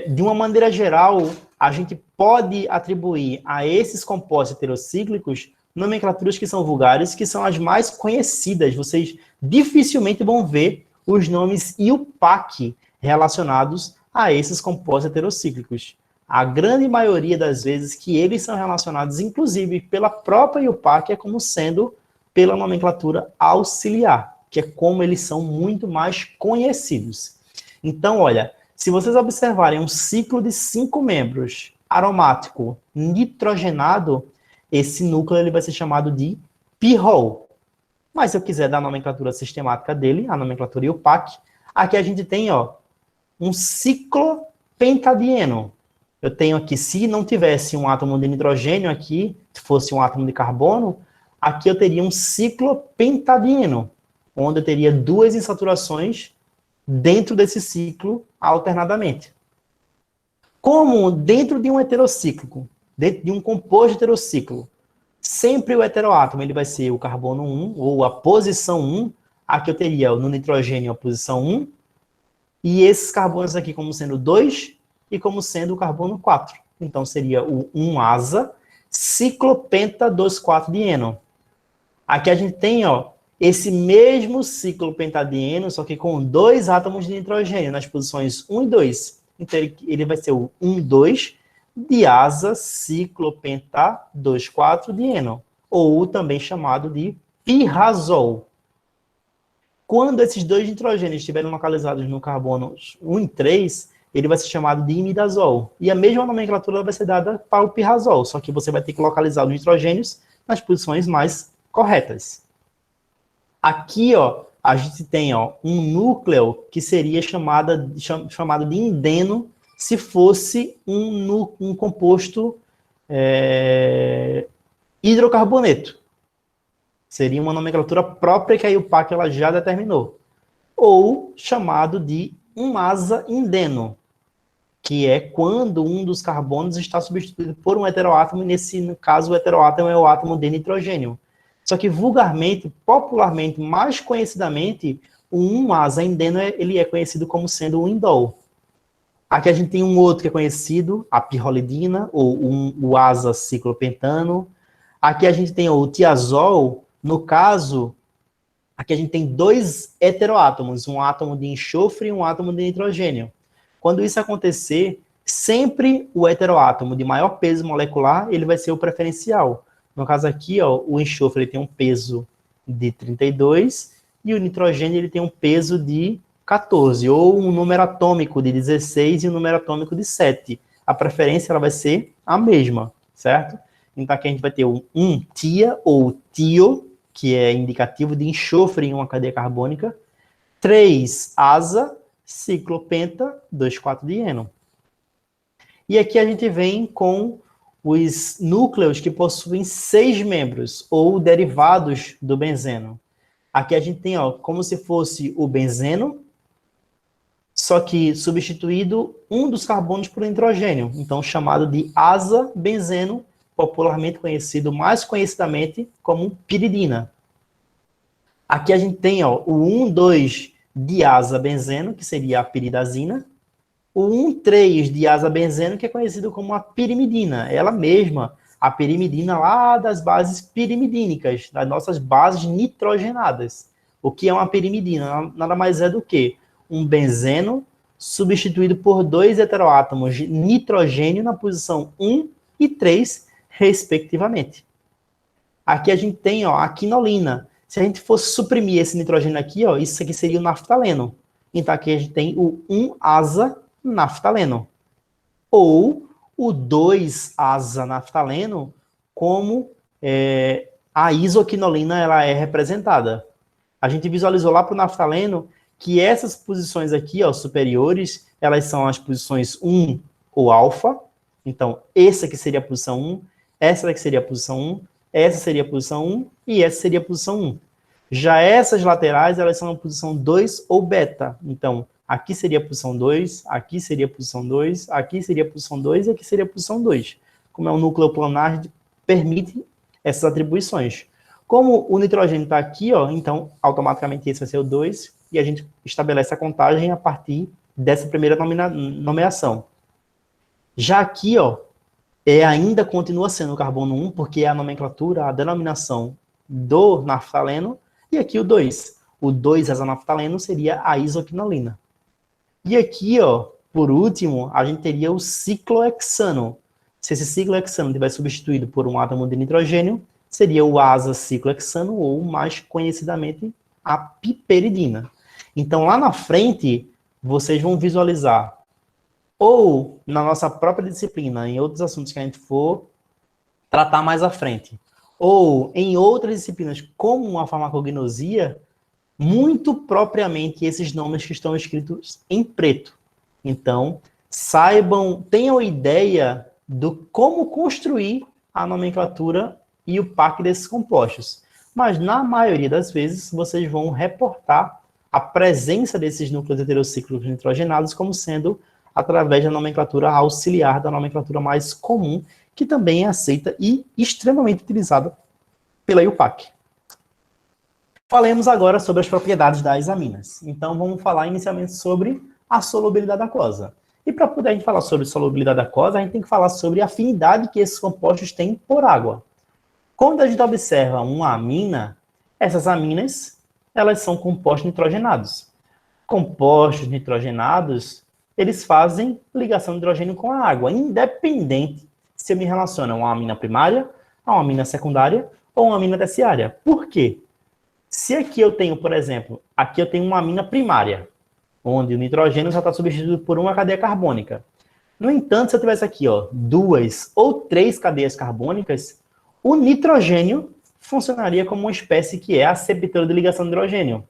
de uma maneira geral, a gente pode atribuir a esses compostos heterocíclicos nomenclaturas que são vulgares, que são as mais conhecidas. Vocês dificilmente vão ver os nomes IUPAC relacionados a esses compostos heterocíclicos. A grande maioria das vezes que eles são relacionados, inclusive pela própria IUPAC, é como sendo pela nomenclatura auxiliar, que é como eles são muito mais conhecidos. Então, olha, se vocês observarem um ciclo de 5 membros aromático nitrogenado, esse núcleo ele vai ser chamado de pirrol. Mas se eu quiser dar a nomenclatura sistemática dele, a nomenclatura IUPAC, aqui a gente tem um ciclopentadieno. Eu tenho aqui, se não tivesse um átomo de nitrogênio aqui, se fosse um átomo de carbono, aqui eu teria um ciclopentadieno, onde eu teria 2 insaturações dentro desse ciclo alternadamente. Como dentro de um heterocíclico, dentro de um composto heterocíclico, sempre o heteroátomo ele vai ser o carbono 1, ou a posição 1, aqui eu teria no nitrogênio a posição 1, e esses carbonos aqui como sendo 2 e como sendo o carbono 4. Então seria o 1-asa, ciclopenta 2,4-dieno. Aqui a gente tem esse mesmo ciclopentadieno, só que com 2 átomos de nitrogênio nas posições 1 e 2. Então ele vai ser o 1,2 diasa ciclopenta 2,4-dieno, ou também chamado de pirrazol. Quando esses 2 nitrogênios estiverem localizados no carbono 1 e 3, ele vai ser chamado de imidazol. E a mesma nomenclatura vai ser dada para o pirrazol, só que você vai ter que localizar os nitrogênios nas posições mais corretas. Aqui, a gente tem um núcleo que seria chamado de indeno se fosse um composto hidrocarboneto. Seria uma nomenclatura própria que a IUPAC ela já determinou. Ou chamado de 1-asa indeno, que é quando um dos carbonos está substituído por um heteroátomo, e no caso o heteroátomo é o átomo de nitrogênio. Só que vulgarmente, popularmente, mais conhecidamente, o 1-asa-indeno ele é conhecido como sendo o indol. Aqui a gente tem um outro que é conhecido, a pirrolidina, ou o asa-ciclopentano. Aqui a gente tem o tiazol, no caso, aqui a gente tem 2 heteroátomos, um átomo de enxofre e um átomo de nitrogênio. Quando isso acontecer, sempre o heteroátomo de maior peso molecular, ele vai ser o preferencial. No caso aqui, ó, o enxofre ele tem um peso de 32 e o nitrogênio ele tem um peso de 14, ou um número atômico de 16 e um número atômico de 7. A preferência ela vai ser a mesma, certo? Então aqui a gente vai ter um tia ou tio, que é indicativo de enxofre em uma cadeia carbônica, 3 asa, ciclopenta, 2,4-dieno. E aqui a gente vem com os núcleos que possuem 6 membros, ou derivados do benzeno. Aqui a gente tem, ó, como se fosse o benzeno, só que substituído um dos carbonos por nitrogênio, então chamado de asa-benzeno, popularmente conhecido, mais conhecidamente, como piridina. Aqui a gente tem, ó, o 1,2-diasa-benzeno, que seria a piridazina, o 1,3-diasa-benzeno, que é conhecido como a pirimidina, ela mesma, a pirimidina lá das bases pirimidínicas, das nossas bases nitrogenadas. O que é uma pirimidina? Nada mais é do que um benzeno substituído por 2 heteroátomos de nitrogênio na posição 1 e 3, respectivamente. Aqui a gente tem, ó, a quinolina. Se a gente fosse suprimir esse nitrogênio aqui, ó, isso aqui seria o naftaleno. Então aqui a gente tem o 1-asa-naftaleno. Ou o 2-asa-naftaleno, como a isoquinolina ela é representada. A gente visualizou lá para o naftaleno que essas posições aqui, ó, superiores, elas são as posições 1 ou alfa. Então, essa aqui seria a posição 1, essa daqui seria a posição 1, essa seria a posição 1 e essa seria a posição 1. Já essas laterais, elas são a posição 2 ou beta. Então, aqui seria a posição 2, aqui seria a posição 2, aqui seria a posição 2 e aqui seria a posição 2. Como é um núcleo planar, a gente permite essas atribuições. Como o nitrogênio está aqui, ó, então, automaticamente esse vai ser o 2, e a gente estabelece a contagem a partir dessa primeira nomeação. Já aqui, ó, ainda continua sendo o carbono 1, porque é a nomenclatura, a denominação do naftaleno, e aqui o 2. O 2-asa-naftaleno seria a isoquinolina. E aqui, ó, por último, a gente teria o ciclohexano. Se esse ciclohexano tivesse substituído por um átomo de nitrogênio, seria o asa-ciclohexano, ou mais conhecidamente a piperidina. Então, lá na frente, vocês vão visualizar, ou na nossa própria disciplina, em outros assuntos que a gente for tratar mais à frente, ou em outras disciplinas, como a farmacognosia, muito propriamente esses nomes que estão escritos em preto. Então, saibam, tenham ideia do como construir a nomenclatura e o PAC desses compostos. Mas, na maioria das vezes, vocês vão reportar a presença desses núcleos heterocíclicos nitrogenados como sendo através da nomenclatura auxiliar, da nomenclatura mais comum, que também é aceita e extremamente utilizada pela IUPAC. Falemos agora sobre as propriedades das aminas. Então, vamos falar inicialmente sobre a solubilidade aquosa. E para poder a gente falar sobre solubilidade aquosa, a gente tem que falar sobre a afinidade que esses compostos têm por água. Quando a gente observa uma amina, essas aminas elas são compostos nitrogenados. Compostos nitrogenados, eles fazem ligação de hidrogênio com a água, independente se eu me relaciono a uma amina primária, a uma amina secundária ou uma amina terciária. Por quê? Se aqui eu tenho, por exemplo, aqui eu tenho uma amina primária, onde o nitrogênio já está substituído por uma cadeia carbônica. No entanto, se eu tivesse aqui, ó, 2 ou 3 cadeias carbônicas, o nitrogênio funcionaria como uma espécie que é a aceptora de ligação de hidrogênio.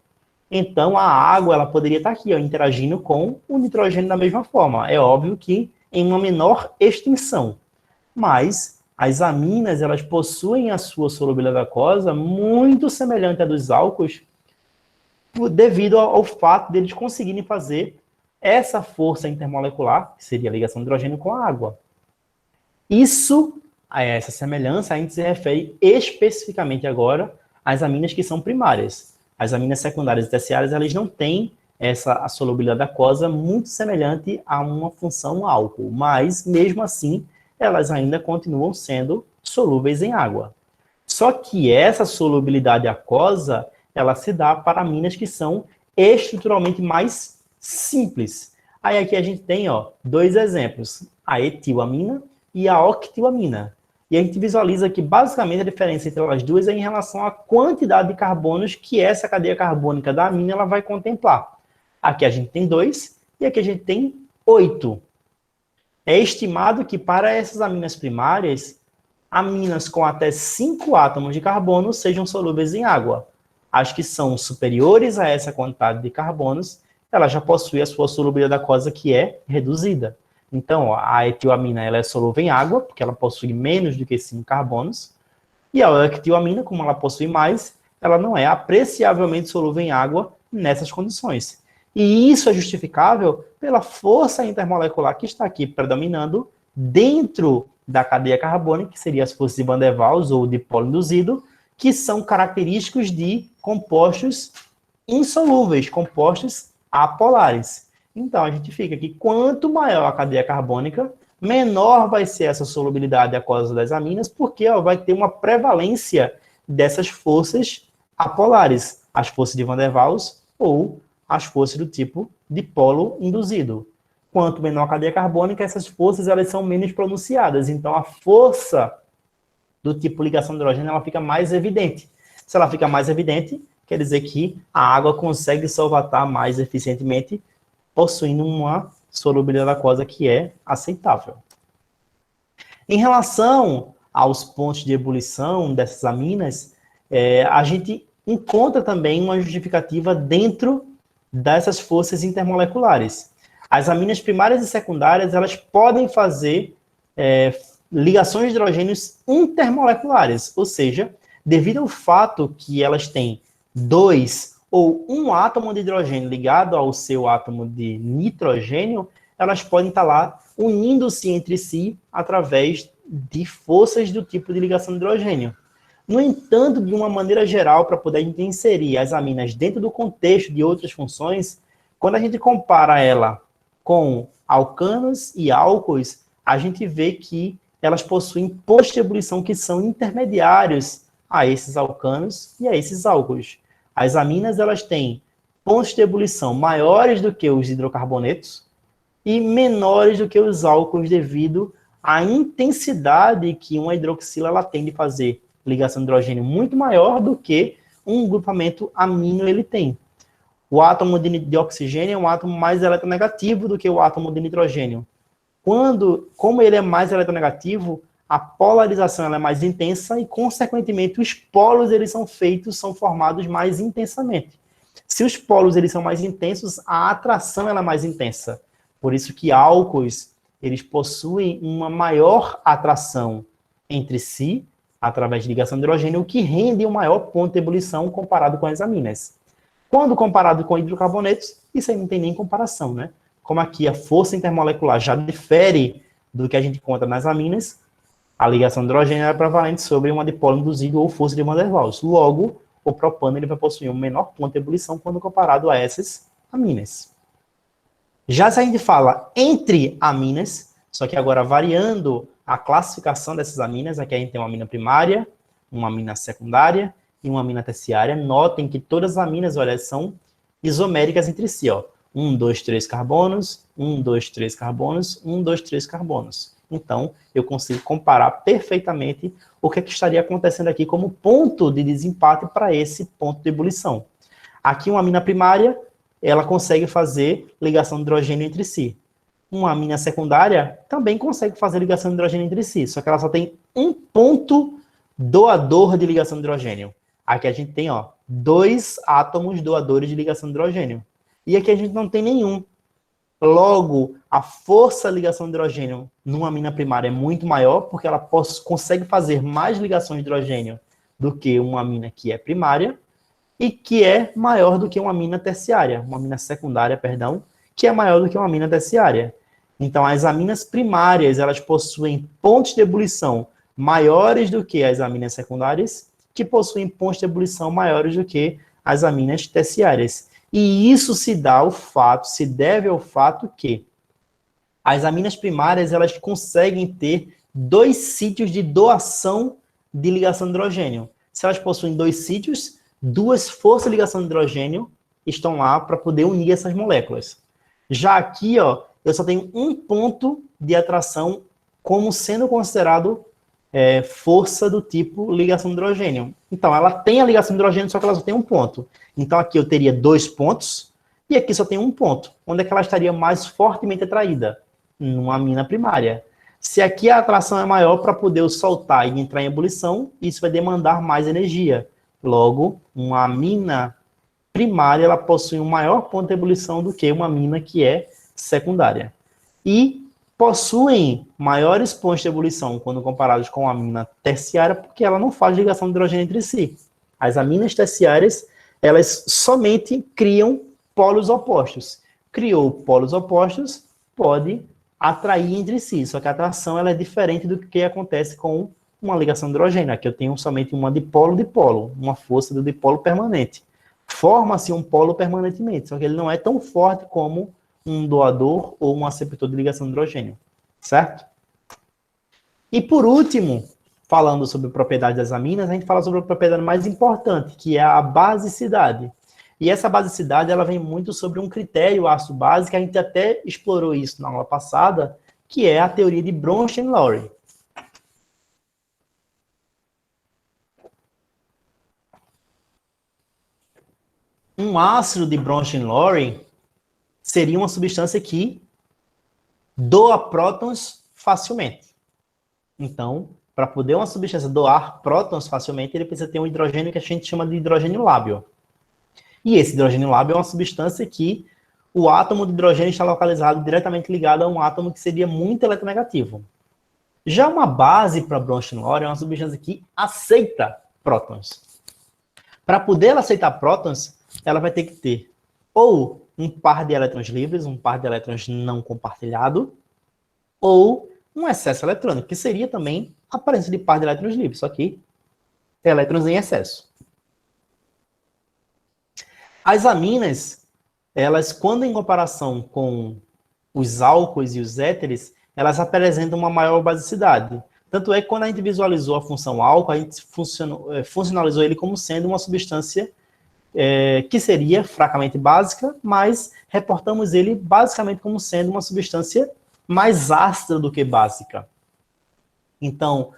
Então, a água ela poderia estar aqui, ó, interagindo com o nitrogênio da mesma forma. É óbvio que em uma menor extensão. Mas as aminas elas possuem a sua solubilidade aquosa muito semelhante à dos álcools, devido ao fato deles conseguirem fazer essa força intermolecular, que seria a ligação de hidrogênio com a água. Isso, a essa semelhança, a gente se refere especificamente agora às aminas que são primárias. As aminas secundárias e terciárias, elas não têm a solubilidade aquosa muito semelhante a uma função álcool, mas, mesmo assim, elas ainda continuam sendo solúveis em água. Só que essa solubilidade aquosa, ela se dá para aminas que são estruturalmente mais simples. Aí aqui a gente tem, ó, dois exemplos, a etilamina e a octilamina. E a gente visualiza que, basicamente, a diferença entre elas duas é em relação à quantidade de carbonos que essa cadeia carbônica da amina ela vai contemplar. Aqui a gente tem 2 e aqui a gente tem 8. É estimado que, para essas aminas primárias, aminas com até 5 átomos de carbono sejam solúveis em água. As que são superiores a essa quantidade de carbonos, ela já possui a sua solubilidade aquosa que é reduzida. Então, a etilamina ela é solúvel em água, porque ela possui menos do que 5 carbonos, e a octilamina, como ela possui mais, ela não é apreciavelmente solúvel em água nessas condições. E isso é justificável pela força intermolecular que está aqui predominando dentro da cadeia carbônica, que seria as forças de Van der Waals ou de polo induzido, que são característicos de compostos insolúveis, compostos apolares. Então, a gente fica que quanto maior a cadeia carbônica, menor vai ser essa solubilidade aquosa das aminas, porque vai ter uma prevalência dessas forças apolares, as forças de Van der Waals ou as forças do tipo dipolo induzido. Quanto menor a cadeia carbônica, essas forças elas são menos pronunciadas. Então, a força do tipo ligação de hidrogênio ela fica mais evidente. Se ela fica mais evidente, quer dizer que a água consegue solvatar mais eficientemente, possuindo uma solubilidade aquosa que é aceitável. Em relação aos pontos de ebulição dessas aminas, a gente encontra também uma justificativa dentro dessas forças intermoleculares. As aminas primárias e secundárias, elas podem fazer ligações de hidrogênios intermoleculares, ou seja, devido ao fato que elas têm 2 ou um átomo de hidrogênio ligado ao seu átomo de nitrogênio, elas podem estar lá unindo-se entre si através de forças do tipo de ligação de hidrogênio. No entanto, de uma maneira geral, para poder inserir as aminas dentro do contexto de outras funções, quando a gente compara ela com alcanos e álcoois, a gente vê que elas possuem postos de ebulição que são intermediários a esses alcanos e a esses álcoois. As aminas elas têm pontos de ebulição maiores do que os hidrocarbonetos e menores do que os álcoois devido à intensidade que uma hidroxila ela tem de fazer ligação de hidrogênio muito maior do que um grupamento amino ele tem. O átomo de oxigênio é um átomo mais eletronegativo do que o átomo de nitrogênio. Como ele é mais eletronegativo, a polarização ela é mais intensa e, consequentemente, os polos eles são formados mais intensamente. Se os polos eles são mais intensos, a atração ela é mais intensa. Por isso que álcoois eles possuem uma maior atração entre si, através de ligação de hidrogênio, o que rende um maior ponto de ebulição comparado com as aminas. Quando comparado com hidrocarbonetos, isso aí não tem nem comparação, né? Como aqui a força intermolecular já difere do que a gente encontra nas aminas, a ligação de hidrogênio é prevalente sobre uma dipolo induzido ou força de Van der Waals. Logo, o propano ele vai possuir um menor ponto de ebulição quando comparado a essas aminas. Já se a gente fala entre aminas, só que agora variando a classificação dessas aminas, aqui a gente tem uma amina primária, uma amina secundária e uma amina terciária. Notem que todas as aminas, olha, são isoméricas entre si, ó. 1, 2, 3 carbonos, 1, 2, 3 carbonos, 1, 2, 3 carbonos. Então, eu consigo comparar perfeitamente o que estaria acontecendo aqui como ponto de desempate para esse ponto de ebulição. Aqui, uma amina primária, ela consegue fazer ligação de hidrogênio entre si. Uma amina secundária também consegue fazer ligação de hidrogênio entre si, só que ela só tem um ponto doador de ligação de hidrogênio. Aqui a gente tem, ó, 2 átomos doadores de ligação de hidrogênio. E aqui a gente não tem nenhum. Logo, a força de ligação de hidrogênio numa amina primária é muito maior, porque ela consegue fazer mais ligações de hidrogênio do que uma amina que é primária, e que é maior do que uma amina terciária, uma amina secundária, perdão, que é maior do que uma amina terciária. Então, as aminas primárias, elas possuem pontos de ebulição maiores do que as aminas secundárias, que possuem pontos de ebulição maiores do que as aminas terciárias. E isso se deve ao fato que as aminas primárias, elas conseguem ter 2 sítios de doação de ligação de hidrogênio. Se elas possuem 2 sítios, 2 forças de ligação de hidrogênio estão lá para poder unir essas moléculas. Já aqui, ó, eu só tenho um ponto de atração como sendo considerado força do tipo ligação de hidrogênio. Então, ela tem a ligação de hidrogênio, só que ela só tem um ponto. Então, aqui eu teria 2 pontos, e aqui só tem um ponto. Onde é que ela estaria mais fortemente atraída? Numa amina primária. Se aqui a atração é maior para poder eu soltar e entrar em ebulição, isso vai demandar mais energia. Logo, uma amina primária, ela possui um maior ponto de ebulição do que uma amina que é secundária. E possuem maiores pontos de ebulição quando comparados com a amina terciária, porque ela não faz ligação de hidrogênio entre si. As aminas terciárias, elas somente criam polos opostos. Criou polos opostos, pode atrair entre si, só que a atração ela é diferente do que acontece com uma ligação de hidrogênio. Aqui eu tenho somente uma dipolo, uma força do dipolo permanente. Forma-se um polo permanentemente, só que ele não é tão forte como um doador ou um aceptor de ligação de hidrogênio, certo? E por último, falando sobre propriedades das aminas, a gente fala sobre a propriedade mais importante, que é a basicidade. E essa basicidade, ela vem muito sobre um critério ácido-base, que a gente até explorou isso na aula passada, que é a teoria de Bronsted-Lowry. Um ácido de Bronsted-Lowry seria uma substância que doa prótons facilmente. Então, para poder uma substância doar prótons facilmente, ele precisa ter um hidrogênio que a gente chama de hidrogênio lábil. E esse hidrogênio lábil é uma substância que o átomo de hidrogênio está localizado diretamente ligado a um átomo que seria muito eletronegativo. Já uma base para Bronsted-Lowry é uma substância que aceita prótons. Para poder ela aceitar prótons, ela vai ter que ter ou um par de elétrons livres, um par de elétrons não compartilhado, ou um excesso eletrônico, que seria também a aparência de par de elétrons livres, só que elétrons em excesso. As aminas, elas, quando em comparação com os álcools e os éteres, elas apresentam uma maior basicidade. Tanto é que quando a gente visualizou a função álcool, a gente funcionalizou ele como sendo uma substância que seria fracamente básica, mas reportamos ele basicamente como sendo uma substância mais ácida do que básica. Então,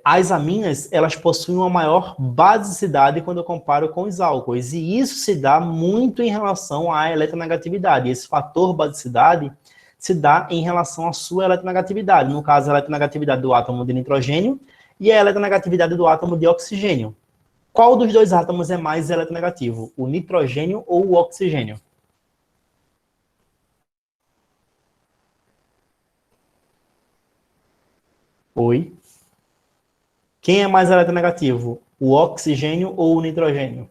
as aminas, elas possuem uma maior basicidade quando eu comparo com os álcools, e isso se dá muito em relação à eletronegatividade. Esse fator basicidade se dá em relação à sua eletronegatividade, no caso, a eletronegatividade do átomo de nitrogênio e a eletronegatividade do átomo de oxigênio. Qual dos dois átomos é mais eletronegativo, o nitrogênio ou o oxigênio? Oi? Quem é mais eletronegativo, o oxigênio ou o nitrogênio?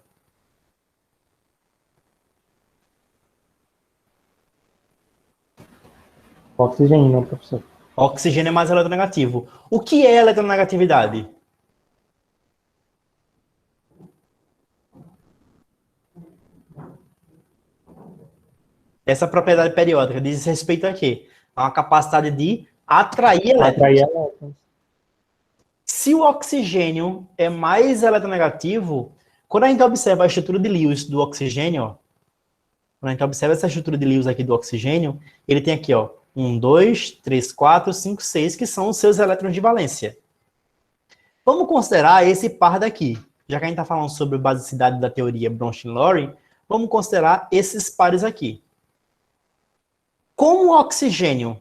Oxigênio, não, professor. O oxigênio é mais eletronegativo. O que é eletronegatividade? Essa propriedade periódica diz respeito a quê? A uma capacidade de atrair elétrons. Atrair elétrons. Se o oxigênio é mais eletronegativo, quando a gente observa a estrutura de Lewis do oxigênio, quando a gente observa essa estrutura de Lewis aqui do oxigênio, ele tem aqui, ó, 1, 2, 3, 4, 5, 6, que são os seus elétrons de valência. Vamos considerar esse par daqui. Já que a gente está falando sobre a basicidade da teoria Bronsted-Lowry, vamos considerar esses pares aqui. Como o oxigênio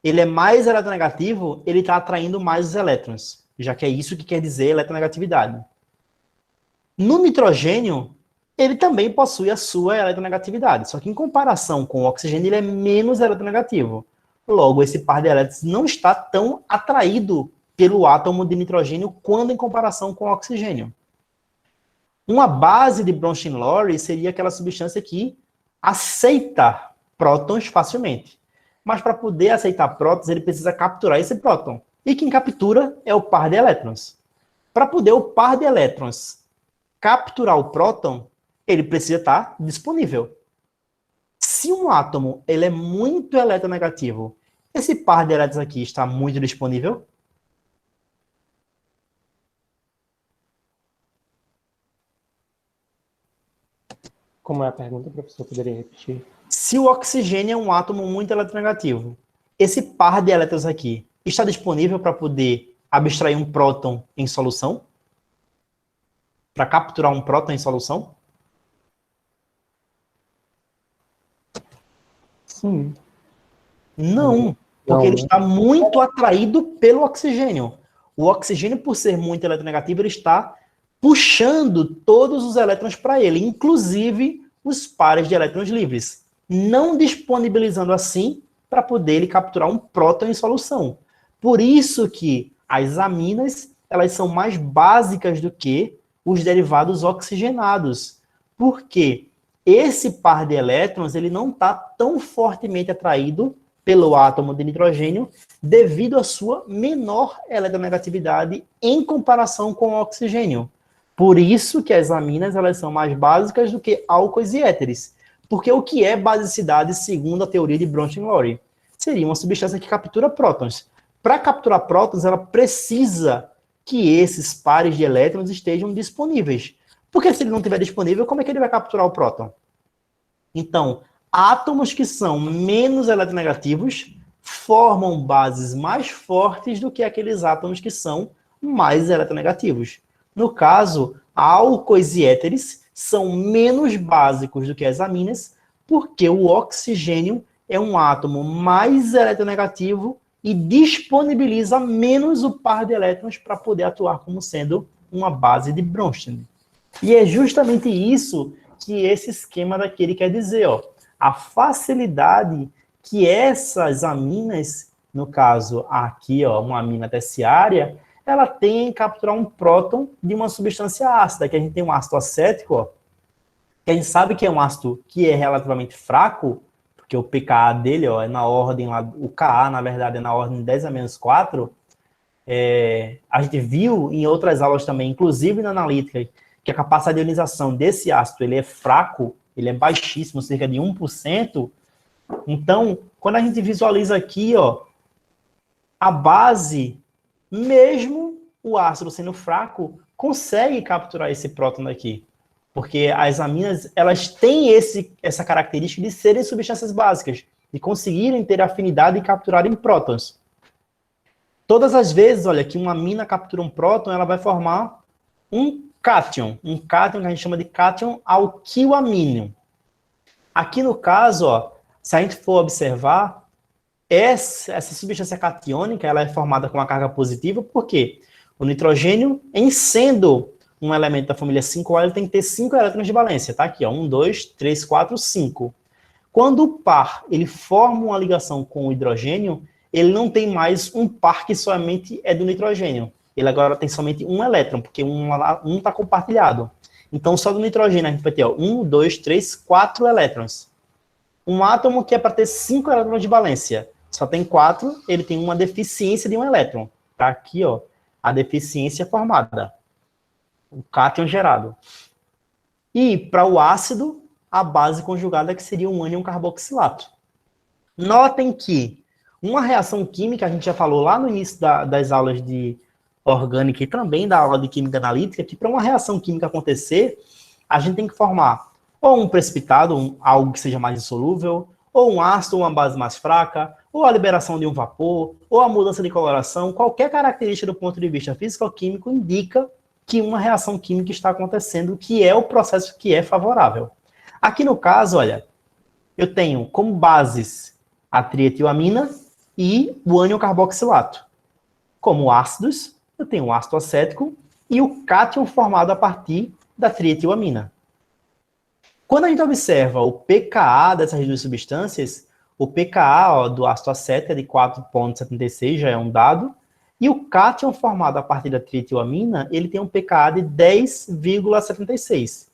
ele é mais eletronegativo, ele está atraindo mais os elétrons, já que é isso que quer dizer eletronegatividade. No nitrogênio, ele também possui a sua eletronegatividade, só que em comparação com o oxigênio, ele é menos eletronegativo. Logo, esse par de elétrons não está tão atraído pelo átomo de nitrogênio quando em comparação com o oxigênio. Uma base de Bronsted-Lowry seria aquela substância que aceita prótons facilmente. Mas para poder aceitar prótons, ele precisa capturar esse próton. E quem captura é o par de elétrons. Para poder o par de elétrons capturar o próton, ele precisa estar disponível. Se um átomo ele é muito eletronegativo, esse par de elétrons aqui está muito disponível? Como é a pergunta, professor? Poderia repetir? Se o oxigênio é um átomo muito eletronegativo, esse par de elétrons aqui está disponível para poder abstrair um próton em solução? Para capturar um próton em solução? Sim. Não, porque ele está muito atraído pelo oxigênio. O oxigênio, por ser muito eletronegativo, ele está puxando todos os elétrons para ele, inclusive os pares de elétrons livres, não disponibilizando assim para poder ele capturar um próton em solução. Por isso que as aminas, elas são mais básicas do que os derivados oxigenados. Porque esse par de elétrons, ele não está tão fortemente atraído pelo átomo de nitrogênio devido à sua menor eletronegatividade em comparação com o oxigênio. Por isso que as aminas, elas são mais básicas do que álcoois e éteres. Porque o que é basicidade segundo a teoria de Bronsted-Lowry? Seria uma substância que captura prótons. Para capturar prótons, ela precisa que esses pares de elétrons estejam disponíveis. Porque se ele não estiver disponível, como é que ele vai capturar o próton? Então, átomos que são menos eletronegativos formam bases mais fortes do que aqueles átomos que são mais eletronegativos. No caso, álcoois e éteres são menos básicos do que as aminas, porque o oxigênio é um átomo mais eletronegativo e disponibiliza menos o par de elétrons para poder atuar como sendo uma base de Bronsted. E é justamente isso que esse esquema daqui ele quer dizer, ó. A facilidade que essas aminas, no caso aqui, ó, uma amina terciária, ela tem em capturar um próton de uma substância ácida, que a gente tem um ácido acético, ó, que a gente sabe que é um ácido que é relativamente fraco, porque o pKa dele, ó, é na ordem lá, o Ka, na verdade, é na ordem 10 a menos 4. A gente viu em outras aulas também, inclusive na analítica, que a capacidade de ionização desse ácido ele é fraco, ele é baixíssimo, cerca de 1%. Então, quando a gente visualiza aqui, ó, a base, mesmo o ácido sendo fraco, consegue capturar esse próton daqui. Porque as aminas, elas têm essa característica de serem substâncias básicas, de conseguirem ter afinidade e capturarem prótons. Todas as vezes, olha, que uma amina captura um próton, ela vai formar um cátion que a gente chama de cátion alquilamíneo. Aqui no caso, ó, se a gente for observar, essa substância catiônica ela é formada com uma carga positiva, porque o nitrogênio, em sendo um elemento da família 5A, ele tem que ter 5 elétrons de valência, tá? Aqui, ó, 1, 2, 3, 4, 5. Quando o par ele forma uma ligação com o hidrogênio, ele não tem mais um par que somente é do nitrogênio. Ele agora tem somente um elétron, porque um está compartilhado. Então, só do nitrogênio a gente vai ter 1, 2, 3, 4 elétrons. Um átomo que é para ter 5 elétrons de valência, só tem 4, ele tem uma deficiência de um elétron. Tá aqui, ó, a deficiência formada. O cátion gerado. E para o ácido, a base conjugada que seria um ânion carboxilato. Notem que uma reação química, a gente já falou lá no início das aulas de orgânica e também da aula de química analítica, que para uma reação química acontecer, a gente tem que formar ou um precipitado, algo que seja mais insolúvel, ou um ácido, uma base mais fraca, ou a liberação de um vapor, ou a mudança de coloração. Qualquer característica do ponto de vista físico-químico indica que uma reação química está acontecendo, que é o processo que é favorável. Aqui no caso, olha, eu tenho como bases a trietilamina e o ânion carboxilato. Como ácidos, eu tenho o ácido acético e o cátion formado a partir da trietilamina. Quando a gente observa o pKa dessas duas substâncias, o pKa ó, do ácido acético é de 4,76, já é um dado, e o cátion formado a partir da trietilamina, ele tem um pKa de 10,76.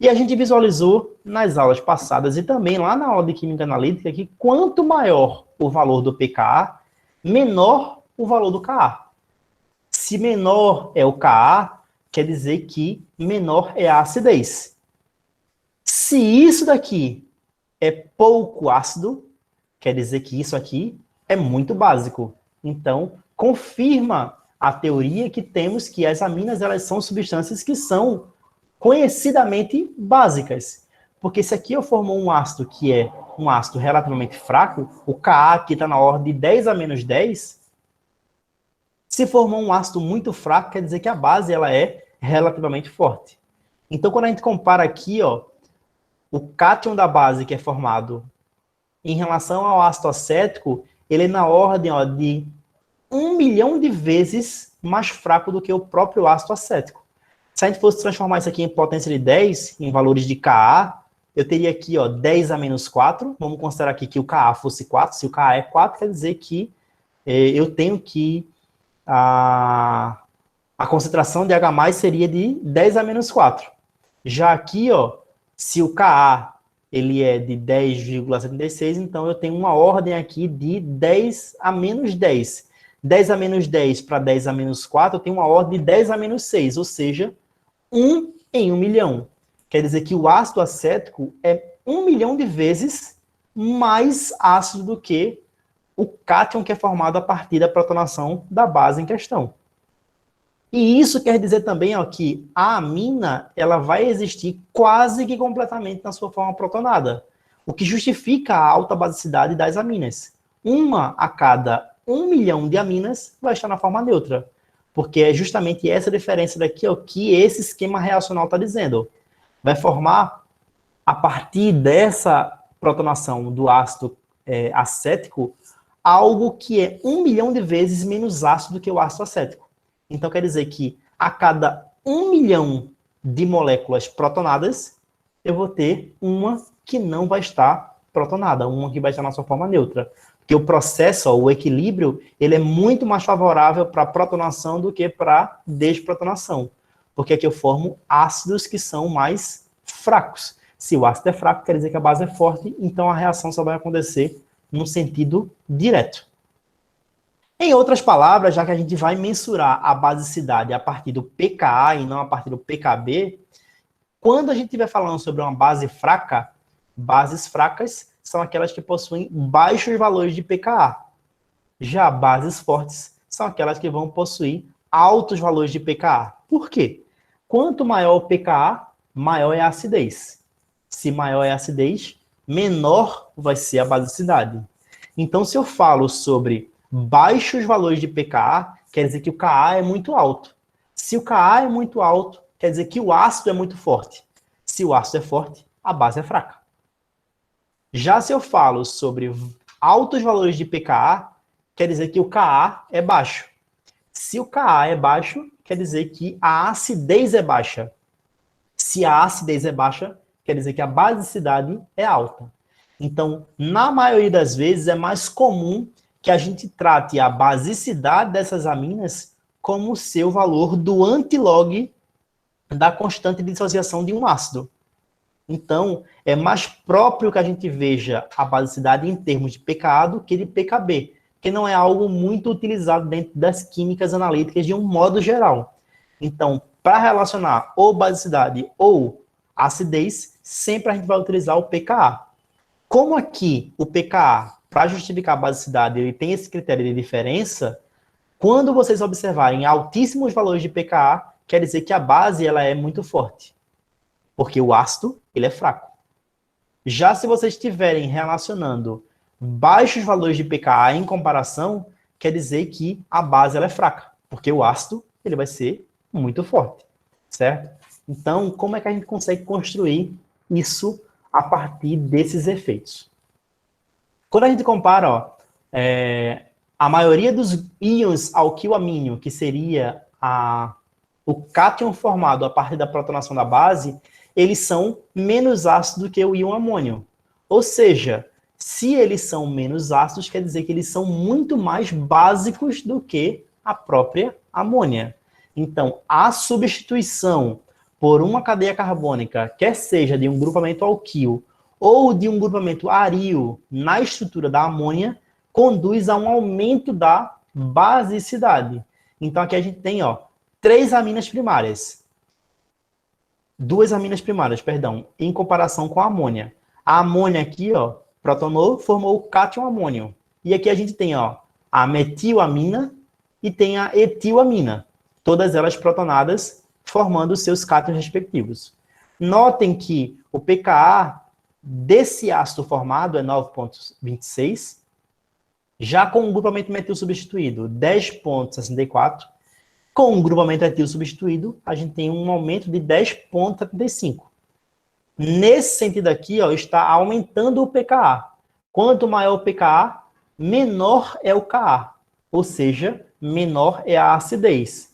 E a gente visualizou nas aulas passadas e também lá na aula de Química Analítica que quanto maior o valor do pKa, menor o valor do Ka. Se menor é o Ka, quer dizer que menor é a acidez. Se isso daqui é pouco ácido, quer dizer que isso aqui é muito básico. Então, confirma a teoria que temos que as aminas elas são substâncias que são conhecidamente básicas. Porque se aqui eu formo um ácido que é um ácido relativamente fraco, o Ka aqui está na ordem de 10 a menos 10, se formou um ácido muito fraco, quer dizer que a base ela é relativamente forte. Então, quando a gente compara aqui, ó, o cátion da base que é formado em relação ao ácido acético, ele é na ordem ó, de 1 milhão de vezes mais fraco do que o próprio ácido acético. Se a gente fosse transformar isso aqui em potência de 10, em valores de Ka, eu teria aqui ó, 10 a menos 4. Vamos considerar aqui que o Ka fosse 4. Se o Ka é 4, quer dizer que eu tenho que a concentração de H+, seria de 10 a menos 4. Já aqui, ó, se o Ka ele é de 10,76, então eu tenho uma ordem aqui de 10 a menos 10. 10 a menos 10 para 10 a menos 4, eu tenho uma ordem de 10 a menos 6, ou seja, 1 em 1 milhão. Quer dizer que o ácido acético é 1 milhão de vezes mais ácido do que o cátion que é formado a partir da protonação da base em questão. E isso quer dizer também ó, que a amina ela vai existir quase que completamente na sua forma protonada, o que justifica a alta basicidade das aminas. Uma a cada 1 milhão de aminas vai estar na forma neutra, porque é justamente essa diferença daqui ó, que esse esquema reacional está dizendo. Vai formar, a partir dessa protonação do ácido acético, algo que é 1 milhão de vezes menos ácido do que o ácido acético. Então, quer dizer que a cada 1 milhão de moléculas protonadas, eu vou ter uma que não vai estar protonada, uma que vai estar na sua forma neutra. Porque o processo, ó, o equilíbrio, ele é muito mais favorável para protonação do que para desprotonação. Porque aqui eu formo ácidos que são mais fracos. Se o ácido é fraco, quer dizer que a base é forte, então a reação só vai acontecer no sentido direto. Em outras palavras, já que a gente vai mensurar a basicidade a partir do pKa e não a partir do pKb, quando a gente estiver falando sobre uma base fraca, bases fracas são aquelas que possuem baixos valores de pKa. Já bases fortes são aquelas que vão possuir altos valores de pKa. Por quê? Quanto maior o pKa, maior é a acidez. Se maior é a acidez, menor vai ser a basicidade. Então, se eu falo sobre baixos valores de pKa, quer dizer que o Ka é muito alto. Se o Ka é muito alto, quer dizer que o ácido é muito forte. Se o ácido é forte, a base é fraca. Já se eu falo sobre altos valores de pKa, quer dizer que o Ka é baixo. Se o Ka é baixo, quer dizer que a acidez é baixa. Se a acidez é baixa, quer dizer que a basicidade é alta. Então, na maioria das vezes, é mais comum que a gente trate a basicidade dessas aminas como o seu valor do antilog da constante de dissociação de um ácido. Então, é mais próprio que a gente veja a basicidade em termos de pKa do que de pKb, que não é algo muito utilizado dentro das químicas analíticas de um modo geral. Então, para relacionar ou basicidade ou acidez, sempre a gente vai utilizar o pKa. Como aqui o pKa, para justificar a basicidade, ele tem esse critério de diferença, quando vocês observarem altíssimos valores de pKa, quer dizer que a base ela é muito forte, porque o ácido ele é fraco. Já se vocês estiverem relacionando baixos valores de pKa em comparação, quer dizer que a base ela é fraca, porque o ácido ele vai ser muito forte, certo? Então, como é que a gente consegue construir isso a partir desses efeitos? Quando a gente compara, ó, a maioria dos íons alquilamínio, que seria o cátion formado a partir da protonação da base, eles são menos ácidos do que o íon amônio. Ou seja, se eles são menos ácidos, quer dizer que eles são muito mais básicos do que a própria amônia. Então, a substituição por uma cadeia carbônica, quer seja de um grupamento alquil ou de um grupamento ario na estrutura da amônia, conduz a um aumento da basicidade. Então, aqui a gente tem, ó, duas aminas primárias, em comparação com a amônia. A amônia aqui, ó, protonou, formou o cátion amônio. E aqui a gente tem, ó, a metilamina e tem a etilamina. Todas elas protonadas, formando seus cátions respectivos. Notem que o pKa desse ácido formado é 9,26, já com o grupamento metil substituído, 10,64, com o grupamento etil substituído, a gente tem um aumento de 10,75. Nesse sentido aqui, ó, está aumentando o pKa. Quanto maior o pKa, menor é o Ka, ou seja, menor é a acidez.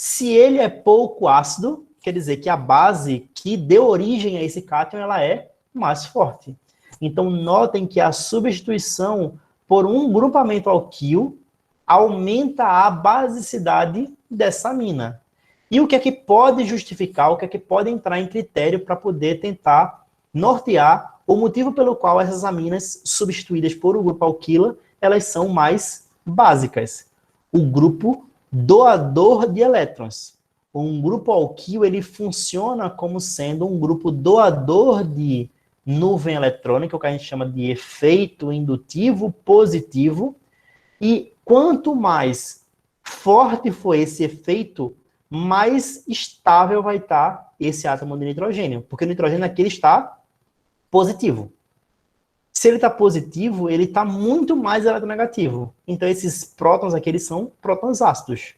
Se ele é pouco ácido, quer dizer que a base que deu origem a esse cátion, ela é mais forte. Então, notem que a substituição por um grupamento alquil aumenta a basicidade dessa amina. E o que é que pode justificar, o que é que pode entrar em critério para poder tentar nortear o motivo pelo qual essas aminas substituídas por um grupo alquila, elas são mais básicas. O grupo doador de elétrons. Um grupo alquil, ele funciona como sendo um grupo doador de nuvem eletrônica, o que a gente chama de efeito indutivo positivo, e quanto mais forte for esse efeito, mais estável vai estar esse átomo de nitrogênio, porque o nitrogênio aqui ele está positivo. Se ele está positivo, ele está muito mais eletronegativo. Então, esses prótons aqui, eles são prótons ácidos.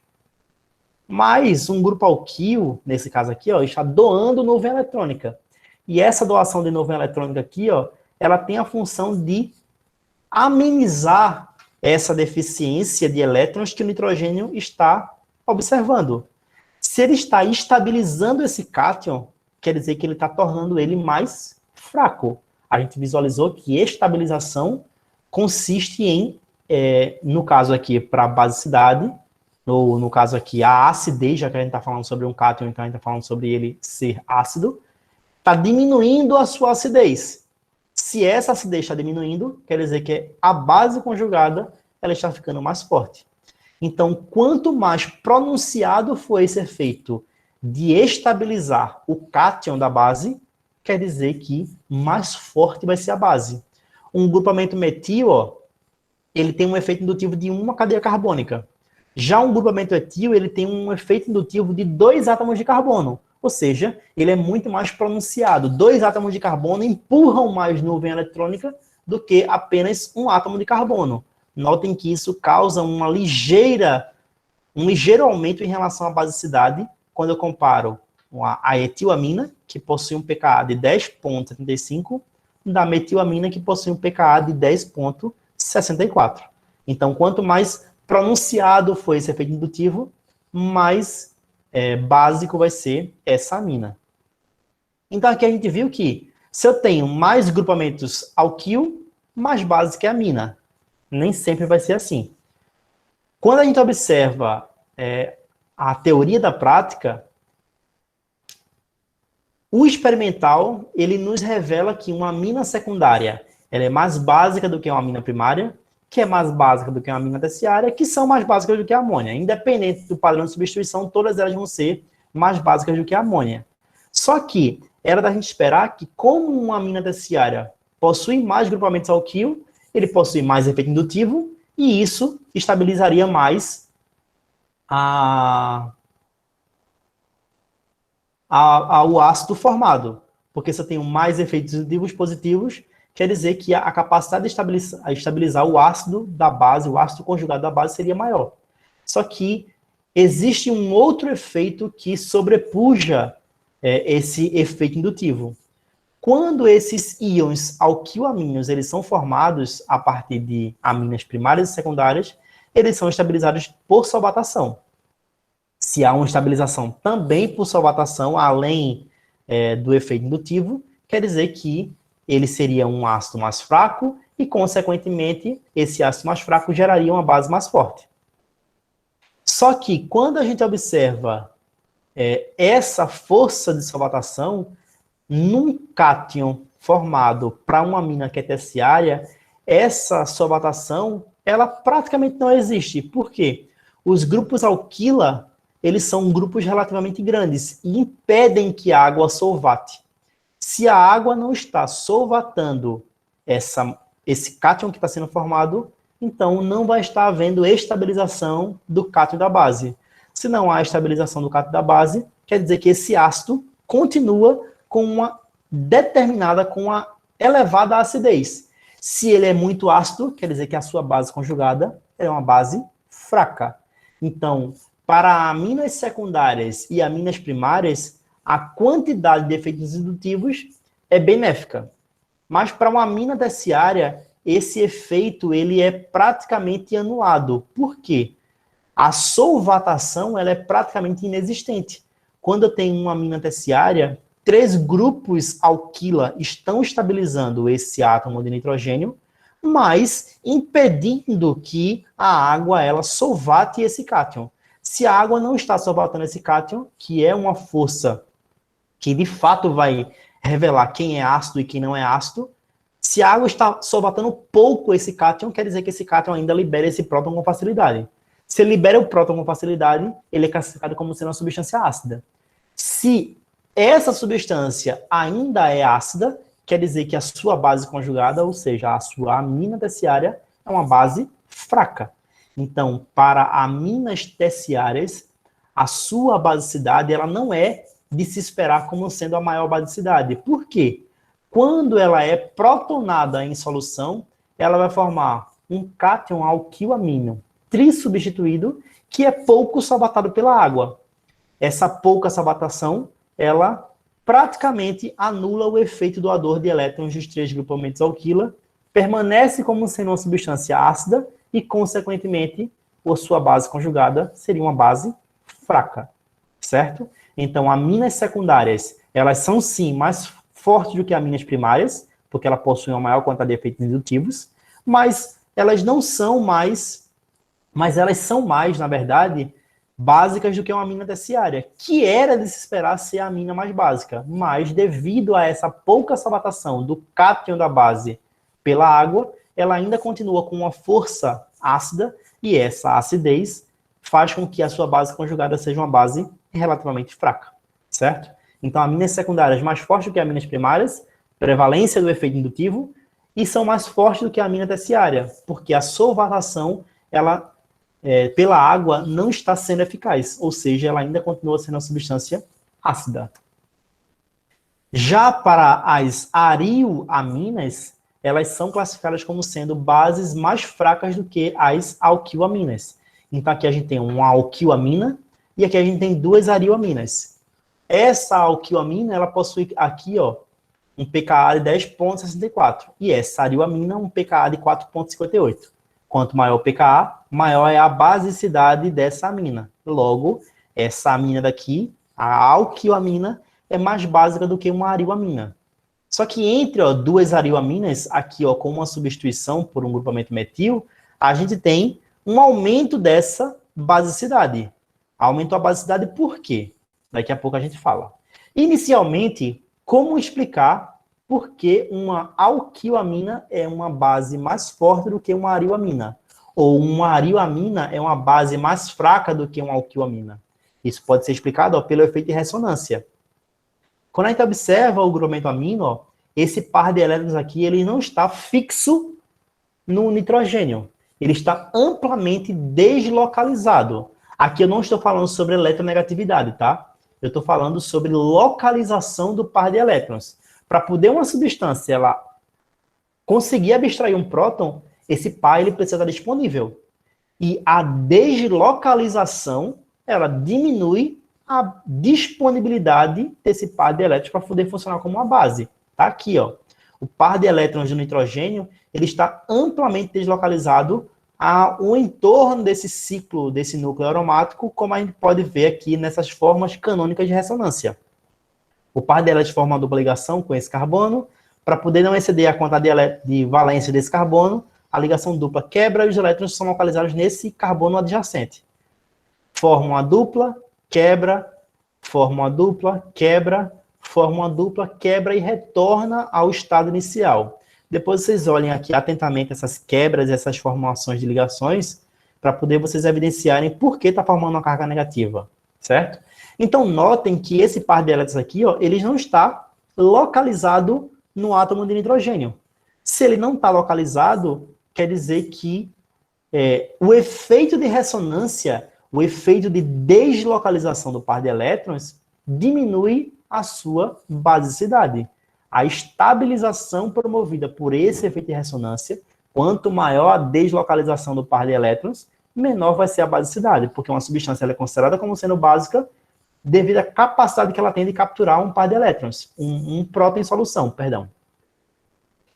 Mas um grupo alquil, nesse caso aqui, ó, está doando nuvem eletrônica. E essa doação de nuvem eletrônica aqui, ó, ela tem a função de amenizar essa deficiência de elétrons que o nitrogênio está observando. Se ele está estabilizando esse cátion, quer dizer que ele está tornando ele mais fraco. A gente visualizou que estabilização consiste em, no caso aqui, para a basicidade, ou no caso aqui, a acidez, já que a gente está falando sobre um cátion, então a gente está falando sobre ele ser ácido, está diminuindo a sua acidez. Se essa acidez está diminuindo, quer dizer que a base conjugada ela está ficando mais forte. Então, quanto mais pronunciado for esse efeito de estabilizar o cátion da base, quer dizer que mais forte vai ser a base. Um grupamento metil, ó, ele tem um efeito indutivo de uma cadeia carbônica. Já um grupamento etil, ele tem um efeito indutivo de 2 átomos de carbono. Ou seja, ele é muito mais pronunciado. 2 átomos de carbono empurram mais nuvem eletrônica do que apenas um átomo de carbono. Notem que isso causa um ligeiro aumento em relação à basicidade quando eu comparo a etilamina, que possui um pKa de 10,35, da metilamina, que possui um pKa de 10,64. Então, quanto mais pronunciado for esse efeito indutivo, mais básico vai ser essa amina. Então, aqui a gente viu que se eu tenho mais grupamentos alquil, mais básica é a amina. Nem sempre vai ser assim. Quando a gente observa a teoria da prática, o experimental, ele nos revela que uma amina secundária ela é mais básica do que uma amina primária, que é mais básica do que uma amina terciária, que são mais básicas do que a amônia. Independente do padrão de substituição, todas elas vão ser mais básicas do que a amônia. Só que era da gente esperar que, como uma amina terciária possui mais grupamentos alquil, ele possui mais efeito indutivo, e isso estabilizaria mais o ácido formado. Porque se eu tenho mais efeitos indutivos positivos, quer dizer que a capacidade de estabilizar o ácido da base, o ácido conjugado da base, seria maior. Só que existe um outro efeito que sobrepuja esse efeito indutivo. Quando esses íons alquilamíneos eles são formados a partir de aminas primárias e secundárias, eles são estabilizados por solvatação. Se há uma estabilização também por solvatação, além do efeito indutivo, quer dizer que ele seria um ácido mais fraco e, consequentemente, esse ácido mais fraco geraria uma base mais forte. Só que, quando a gente observa essa força de solvatação num cátion formado para uma amina que é terciária, essa solvatação, ela praticamente não existe. Por quê? Os grupos alquila, eles são grupos relativamente grandes e impedem que a água solvate. Se a água não está solvatando esse cátion que está sendo formado, então não vai estar havendo estabilização do cátion da base. Se não há estabilização do cátion da base, quer dizer que esse ácido continua com uma elevada acidez. Se ele é muito ácido, quer dizer que a sua base conjugada é uma base fraca. Então, para aminas secundárias e aminas primárias, a quantidade de efeitos indutivos é benéfica. Mas para uma amina terciária, esse efeito ele é praticamente anulado. Por quê? A solvatação ela é praticamente inexistente. Quando eu tenho uma amina terciária, 3 grupos alquila estão estabilizando esse átomo de nitrogênio, mas impedindo que a água ela solvate esse cátion. Se a água não está solvatando esse cátion, que é uma força que de fato vai revelar quem é ácido e quem não é ácido, se a água está solvatando pouco esse cátion, quer dizer que esse cátion ainda libera esse próton com facilidade. Se ele libera o próton com facilidade, ele é classificado como sendo uma substância ácida. Se essa substância ainda é ácida, quer dizer que a sua base conjugada, ou seja, a sua amina terciária, é uma base fraca. Então, para aminas terciárias, a sua basicidade ela não é de se esperar como sendo a maior basicidade. Por quê? Quando ela é protonada em solução, ela vai formar um cátion alquilamino trissubstituído, que é pouco solvatado pela água. Essa pouca solvatação, ela praticamente anula o efeito doador de elétrons dos 3 grupamentos alquila, permanece como sendo uma substância ácida e, consequentemente, a sua base conjugada seria uma base fraca, certo? Então, aminas secundárias, elas são sim mais fortes do que aminas primárias, porque ela possui uma maior quantidade de efeitos indutivos, mas elas não são mais, na verdade, básicas do que uma amina terciária, que era de se esperar ser a amina mais básica, mas devido a essa pouca solvatação do cátion da base pela água, ela ainda continua com uma força ácida, e essa acidez faz com que a sua base conjugada seja uma base relativamente fraca, certo? Então, aminas secundárias mais fortes do que aminas primárias, prevalência do efeito indutivo, e são mais fortes do que a amina terciária, porque a solvatação, ela, pela água, não está sendo eficaz, ou seja, ela ainda continua sendo uma substância ácida. Já para as arioaminas, elas são classificadas como sendo bases mais fracas do que as alquilaminas. Então, aqui a gente tem uma alquilamina e aqui a gente tem 2 arioaminas. Essa alquilamina, ela possui aqui, ó, um pKa de 10,64. E essa arioamina, um pKa de 4,58. Quanto maior o pKa, maior é a basicidade dessa amina. Logo, essa amina daqui, a alquilamina, é mais básica do que uma arioamina. Só que entre 2 arioaminas, aqui ó, com uma substituição por um grupamento metil, a gente tem um aumento dessa basicidade. Aumentou a basicidade por quê? Daqui a pouco a gente fala. Inicialmente, como explicar por que uma alquilamina é uma base mais forte do que uma arioamina? Ou uma arioamina é uma base mais fraca do que uma alquilamina? Isso pode ser explicado pelo efeito de ressonância. Quando a gente observa o grupamento amino, esse par de elétrons aqui, ele não está fixo no nitrogênio. Ele está amplamente deslocalizado. Aqui eu não estou falando sobre eletronegatividade, tá? Eu estou falando sobre localização do par de elétrons. Para poder uma substância ela conseguir abstrair um próton, esse par ele precisa estar disponível. E a deslocalização, ela diminui a disponibilidade desse par de elétrons para poder funcionar como uma base. Tá aqui, ó. O par de elétrons do nitrogênio, ele está amplamente deslocalizado ao entorno desse ciclo, desse núcleo aromático, como a gente pode ver aqui nessas formas canônicas de ressonância. O par de elétrons forma uma dupla ligação com esse carbono. Para poder não exceder a quantidade de valência desse carbono, a ligação dupla quebra e os elétrons são localizados nesse carbono adjacente. Formam uma dupla, quebra, forma uma dupla, quebra, forma uma dupla, quebra e retorna ao estado inicial. Depois vocês olhem aqui atentamente essas quebras, essas formações de ligações, para poder vocês evidenciarem por que está formando uma carga negativa, certo? Então, notem que esse par de elétrons aqui, ó, ele não está localizado no átomo de nitrogênio. Se ele não está localizado, quer dizer que o efeito de ressonância, o efeito de deslocalização do par de elétrons, diminui a sua basicidade. A estabilização promovida por esse efeito de ressonância, quanto maior a deslocalização do par de elétrons, menor vai ser a basicidade, porque uma substância ela é considerada como sendo básica devido à capacidade que ela tem de capturar um par de elétrons, um próton em solução, perdão.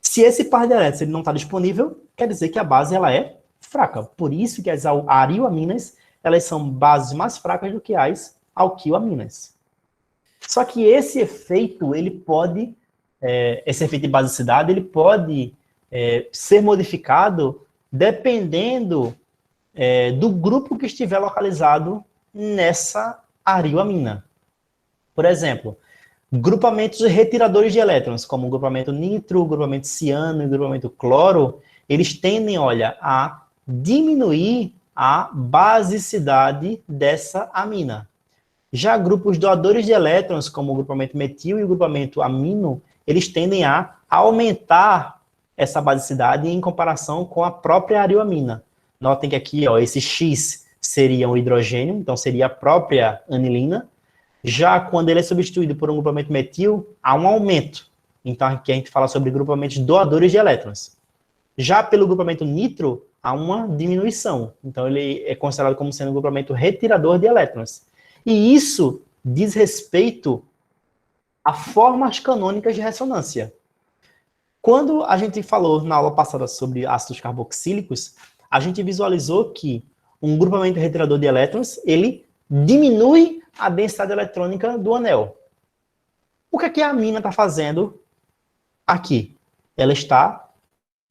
Se esse par de elétrons ele não está disponível, quer dizer que a base ela é fraca. Por isso que as arioaminas elas são bases mais fracas do que as alquiloaminas. Só que esse efeito, ele pode, esse efeito de basicidade, ele pode ser modificado dependendo do grupo que estiver localizado nessa arioamina. Por exemplo, grupamentos retiradores de elétrons, como o grupamento nitro, o grupamento ciano e o grupamento cloro, eles tendem, olha, a diminuir a basicidade dessa amina. Já grupos doadores de elétrons, como o grupamento metil e o grupamento amino, eles tendem a aumentar essa basicidade em comparação com a própria arioamina. Notem que aqui, ó, esse X seria o hidrogênio, então seria a própria anilina. Já quando ele é substituído por um grupamento metil, há um aumento. Então aqui a gente fala sobre grupamentos doadores de elétrons. Já pelo grupamento nitro, há uma diminuição. Então ele é considerado como sendo um grupamento retirador de elétrons. E isso diz respeito a formas canônicas de ressonância. Quando a gente falou na aula passada sobre ácidos carboxílicos, a gente visualizou que um grupamento retirador de elétrons, ele diminui a densidade eletrônica do anel. O que é que a amina está fazendo aqui? Ela está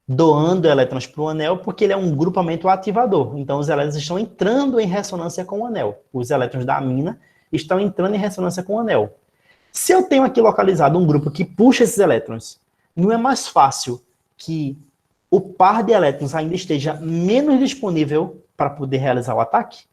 doando elétrons para o anel porque ele é um grupamento ativador. Então, os elétrons estão entrando em ressonância com o anel. Os elétrons da amina estão entrando em ressonância com o anel. Se eu tenho aqui localizado um grupo que puxa esses elétrons, não é mais fácil que o par de elétrons ainda esteja menos disponível para poder realizar o ataque?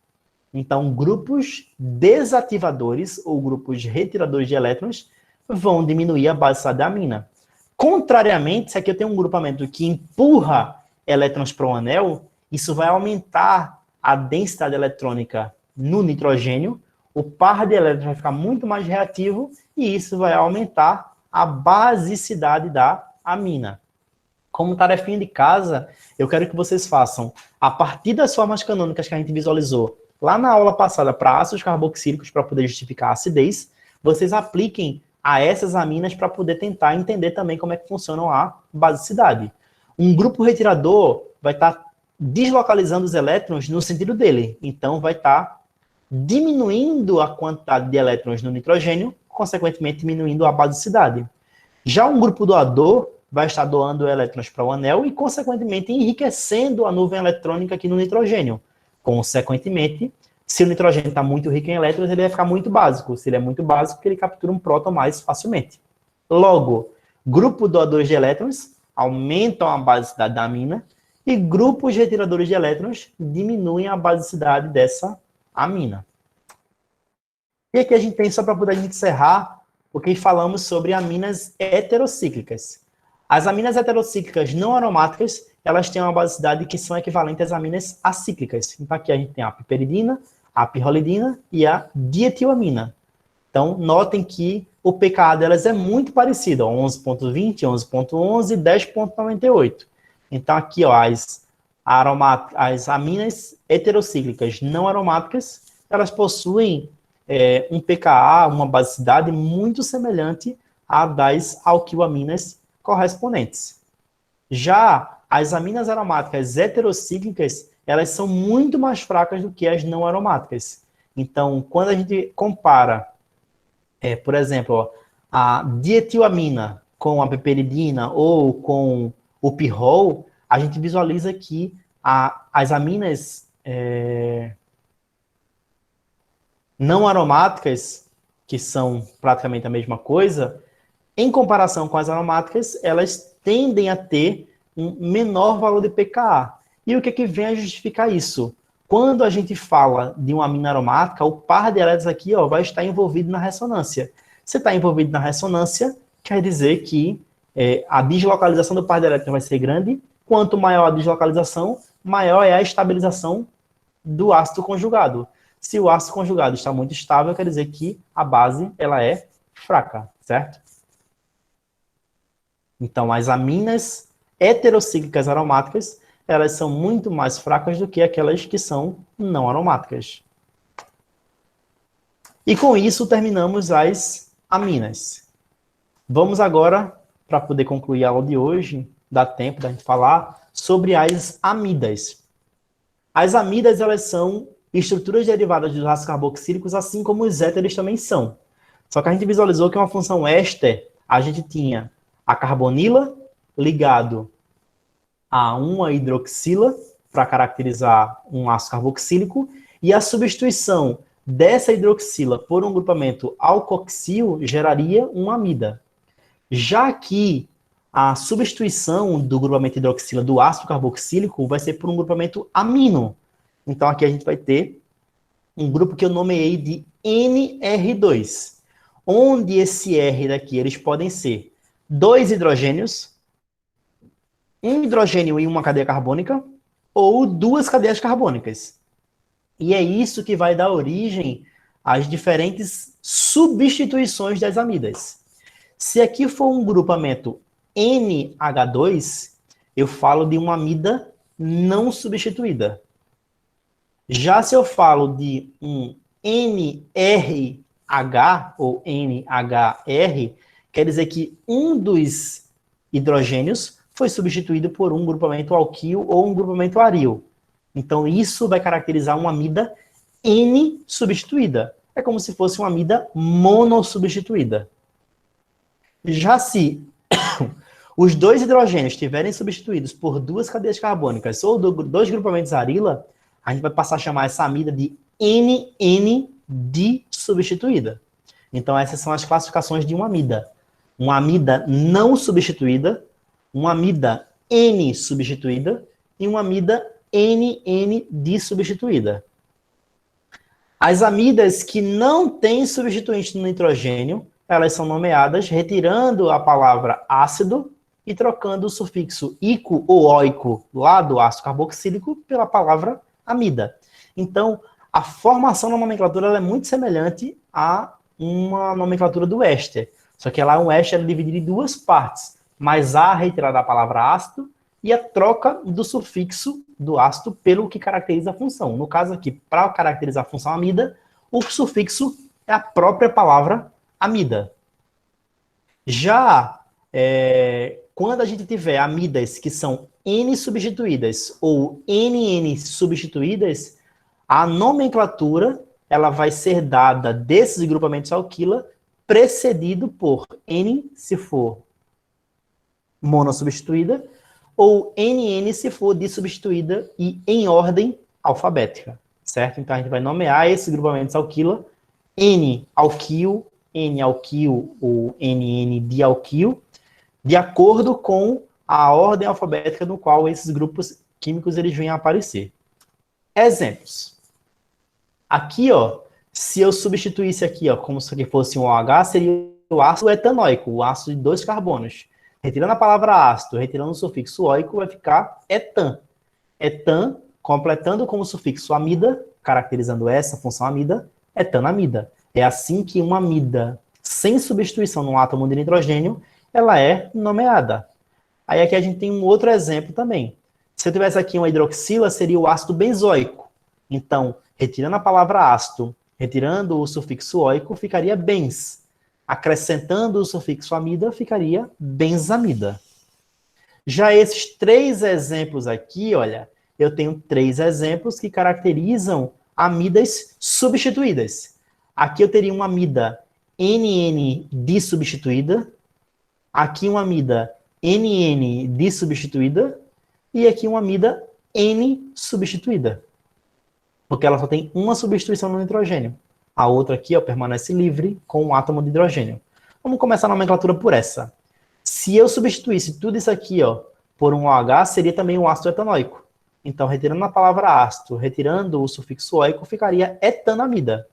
Então, grupos desativadores ou grupos retiradores de elétrons vão diminuir a basicidade da amina. Contrariamente, se aqui eu tenho um grupamento que empurra elétrons para o anel, isso vai aumentar a densidade eletrônica no nitrogênio, o par de elétrons vai ficar muito mais reativo e isso vai aumentar a basicidade da amina. Como tarefinha de casa, eu quero que vocês façam, a partir das formas canônicas que a gente visualizou lá na aula passada para ácidos carboxílicos, para poder justificar a acidez, vocês apliquem a essas aminas para poder tentar entender também como é que funciona a basicidade. Um grupo retirador vai estar deslocalizando os elétrons no sentido dele, então vai estar diminuindo a quantidade de elétrons no nitrogênio, consequentemente diminuindo a basicidade. Já um grupo doador vai estar doando elétrons para o anel e, consequentemente, enriquecendo a nuvem eletrônica aqui no nitrogênio. Consequentemente, se o nitrogênio está muito rico em elétrons, ele vai ficar muito básico. Se ele é muito básico, ele captura um próton mais facilmente. Logo, grupo doadores de elétrons aumentam a basicidade da amina e grupos retiradores de elétrons diminuem a basicidade dessa amina. E aqui a gente tem, só para poder encerrar, porque falamos sobre aminas heterocíclicas. As aminas heterocíclicas não aromáticas, elas têm uma basicidade que são equivalentes às aminas acíclicas. Então aqui a gente tem a piperidina, a pirrolidina e a dietilamina. Então notem que o pKa delas é muito parecido, 11.20, 11.11 e 10.98. Então aqui, ó, as aminas heterocíclicas não aromáticas, elas possuem um pKa, uma basicidade muito semelhante à das alquilaminas correspondentes. Já as aminas aromáticas heterocíclicas, elas são muito mais fracas do que as não aromáticas. Então, quando a gente compara, por exemplo, ó, a dietilamina com a piperidina ou com o pirrol, a gente visualiza que as aminas não aromáticas, que são praticamente a mesma coisa, em comparação com as aromáticas, elas tendem a ter um menor valor de pKa. E o que é que vem a justificar isso? Quando a gente fala de uma amina aromática, o par de elétrons aqui vai estar envolvido na ressonância. Se está envolvido na ressonância, quer dizer que a deslocalização do par de elétrons vai ser grande. Quanto maior a deslocalização, maior é a estabilização do ácido conjugado. Se o ácido conjugado está muito estável, quer dizer que a base ela é fraca, certo? Então, as aminas heterocíclicas aromáticas, elas são muito mais fracas do que aquelas que são não aromáticas. E com isso, terminamos as aminas. Vamos agora, para poder concluir a aula de hoje, dá tempo da gente falar sobre as amidas. As amidas, elas são estruturas derivadas dos ácidos carboxílicos, assim como os éteres também são. Só que a gente visualizou que uma função éster, a gente tinha a carbonila ligado a uma hidroxila para caracterizar um ácido carboxílico, e a substituição dessa hidroxila por um grupamento alcoxil geraria uma amida. Já que a substituição do grupamento hidroxila do ácido carboxílico vai ser por um grupamento amino. Então aqui a gente vai ter um grupo que eu nomeei de NR2, onde esse R daqui eles podem ser 2 hidrogênios, um hidrogênio em uma cadeia carbônica, ou 2 cadeias carbônicas. E é isso que vai dar origem às diferentes substituições das amidas. Se aqui for um grupamento NH2, eu falo de uma amida não substituída. Já se eu falo de um NRH ou NHR, quer dizer que um dos hidrogênios foi substituído por um grupamento alquil ou um grupamento aril. Então, isso vai caracterizar uma amida N substituída. É como se fosse uma amida monossubstituída. Já se os 2 hidrogênios estiverem substituídos por 2 cadeias carbônicas ou 2 grupamentos arila, a gente vai passar a chamar essa amida de NN dissubstituída. Então, essas são as classificações de uma amida. Uma amida não substituída, uma amida N substituída e uma amida NN dissubstituída. As amidas que não têm substituinte no nitrogênio, elas são nomeadas retirando a palavra ácido e trocando o sufixo ico ou oico lá do ácido carboxílico pela palavra amida. Então, a formação da nomenclatura ela é muito semelhante a uma nomenclatura do éster. Só que lá um éster é dividido em 2 partes, mas há a retirada da palavra ácido e a troca do sufixo do ácido pelo que caracteriza a função. No caso aqui, para caracterizar a função amida, o sufixo é a própria palavra amida. Já quando a gente tiver amidas que são N substituídas ou NN substituídas, a nomenclatura ela vai ser dada desses grupamentos alquila precedido por N se for monossubstituída ou NN se for dissubstituída e em ordem alfabética, certo? Então a gente vai nomear esses grupamentos alquila N-alquil, N-alquil ou NN dialquil, de acordo com a ordem alfabética no qual esses grupos químicos eles vêm a aparecer. Exemplos. Aqui, se eu substituísse aqui, como se aqui fosse um OH, seria o ácido etanóico, o ácido de 2 carbonos. Retirando a palavra ácido, retirando o sufixo óico, vai ficar etan. Etan, completando com o sufixo amida, caracterizando essa função amida, etanamida. É assim que uma amida sem substituição no átomo de nitrogênio, ela é nomeada. Aí aqui a gente tem um outro exemplo também. Se eu tivesse aqui uma hidroxila, seria o ácido benzoico. Então, retirando a palavra ácido, retirando o sufixo óico, ficaria bens. Acrescentando o sufixo amida, ficaria benzamida. Já esses 3 exemplos aqui, olha, eu tenho 3 exemplos que caracterizam amidas substituídas. Aqui eu teria uma amida NN dissubstituída, aqui uma amida NN dissubstituída e aqui uma amida N substituída. Porque ela só tem uma substituição no nitrogênio. A outra aqui, ó, permanece livre com um átomo de hidrogênio. Vamos começar a nomenclatura por essa. Se eu substituísse tudo isso aqui, ó, por um OH, seria também um ácido etanóico. Então, retirando a palavra ácido, retirando o sufixo oico, ficaria etanamida.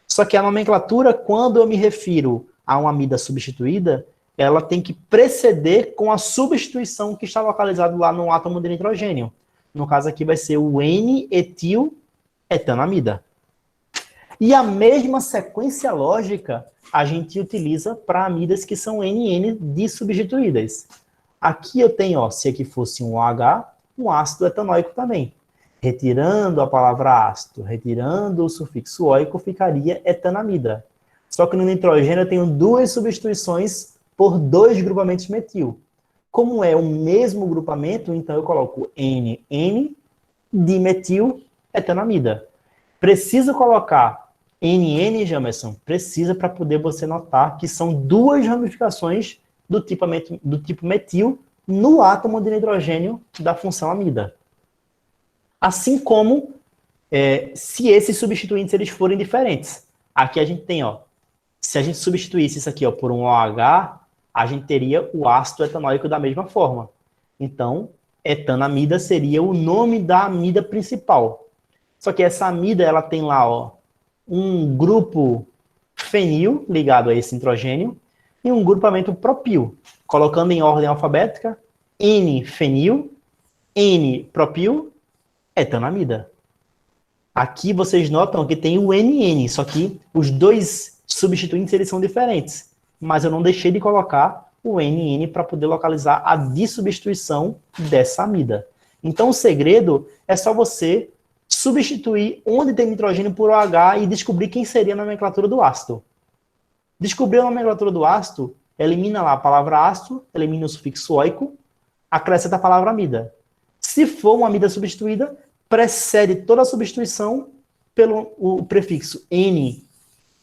Só que a nomenclatura, quando eu me refiro a uma amida substituída, ela tem que preceder com a substituição que está localizado lá no átomo de nitrogênio. No caso aqui vai ser o N-etil-etanamida. E a mesma sequência lógica a gente utiliza para amidas que são NN dissubstituídas. Aqui eu tenho, ó, se aqui fosse um OH, um ácido etanóico também. Retirando a palavra ácido, retirando o sufixo oico, ficaria etanamida. Só que no nitrogênio eu tenho duas substituições por dois grupamentos metil. Como é o mesmo grupamento, então eu coloco NN dimetil etanamida. Preciso colocar NN, Jamerson? Precisa, para poder você notar que são duas ramificações do tipo metil no átomo de nitrogênio da função amida. Assim como se esses substituintes eles forem diferentes. Aqui a gente tem, ó, se a gente substituísse isso aqui, ó, por um OH, a gente teria o ácido etanóico da mesma forma. Então, etanamida seria o nome da amida principal. Só que essa amida, ela tem lá, ó, um grupo fenil ligado a esse nitrogênio e um grupamento propil. Colocando em ordem alfabética, N-fenil, N-propil, etanamida. Aqui vocês notam que tem o NN, só que os dois substituintes eles são diferentes. Mas eu não deixei de colocar o NN para poder localizar a dissubstituição dessa amida. Então o segredo é só você substituir onde tem nitrogênio por OH e descobrir quem seria a nomenclatura do ácido. Descobrir a nomenclatura do ácido, elimina lá a palavra ácido, elimina o sufixo oico, acrescenta a palavra amida. Se for uma amida substituída, precede toda a substituição pelo o prefixo N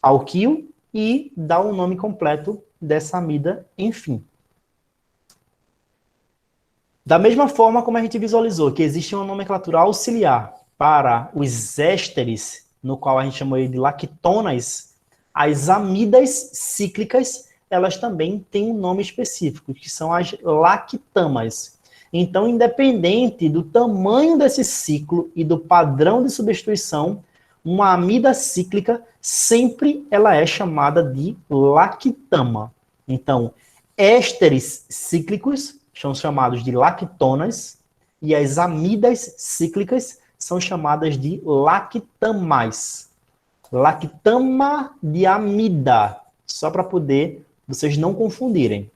alquil e dá o nome completo dessa amida, enfim. Da mesma forma como a gente visualizou que existe uma nomenclatura auxiliar para os ésteres, no qual a gente chamou de lactonas, as amidas cíclicas, elas também têm um nome específico, que são as lactamas. Então, independente do tamanho desse ciclo e do padrão de substituição, uma amida cíclica sempre ela é chamada de lactama. Então, ésteres cíclicos são chamados de lactonas e as amidas cíclicas são chamadas de lactamais. Lactama de amida, só para poder vocês não confundirem.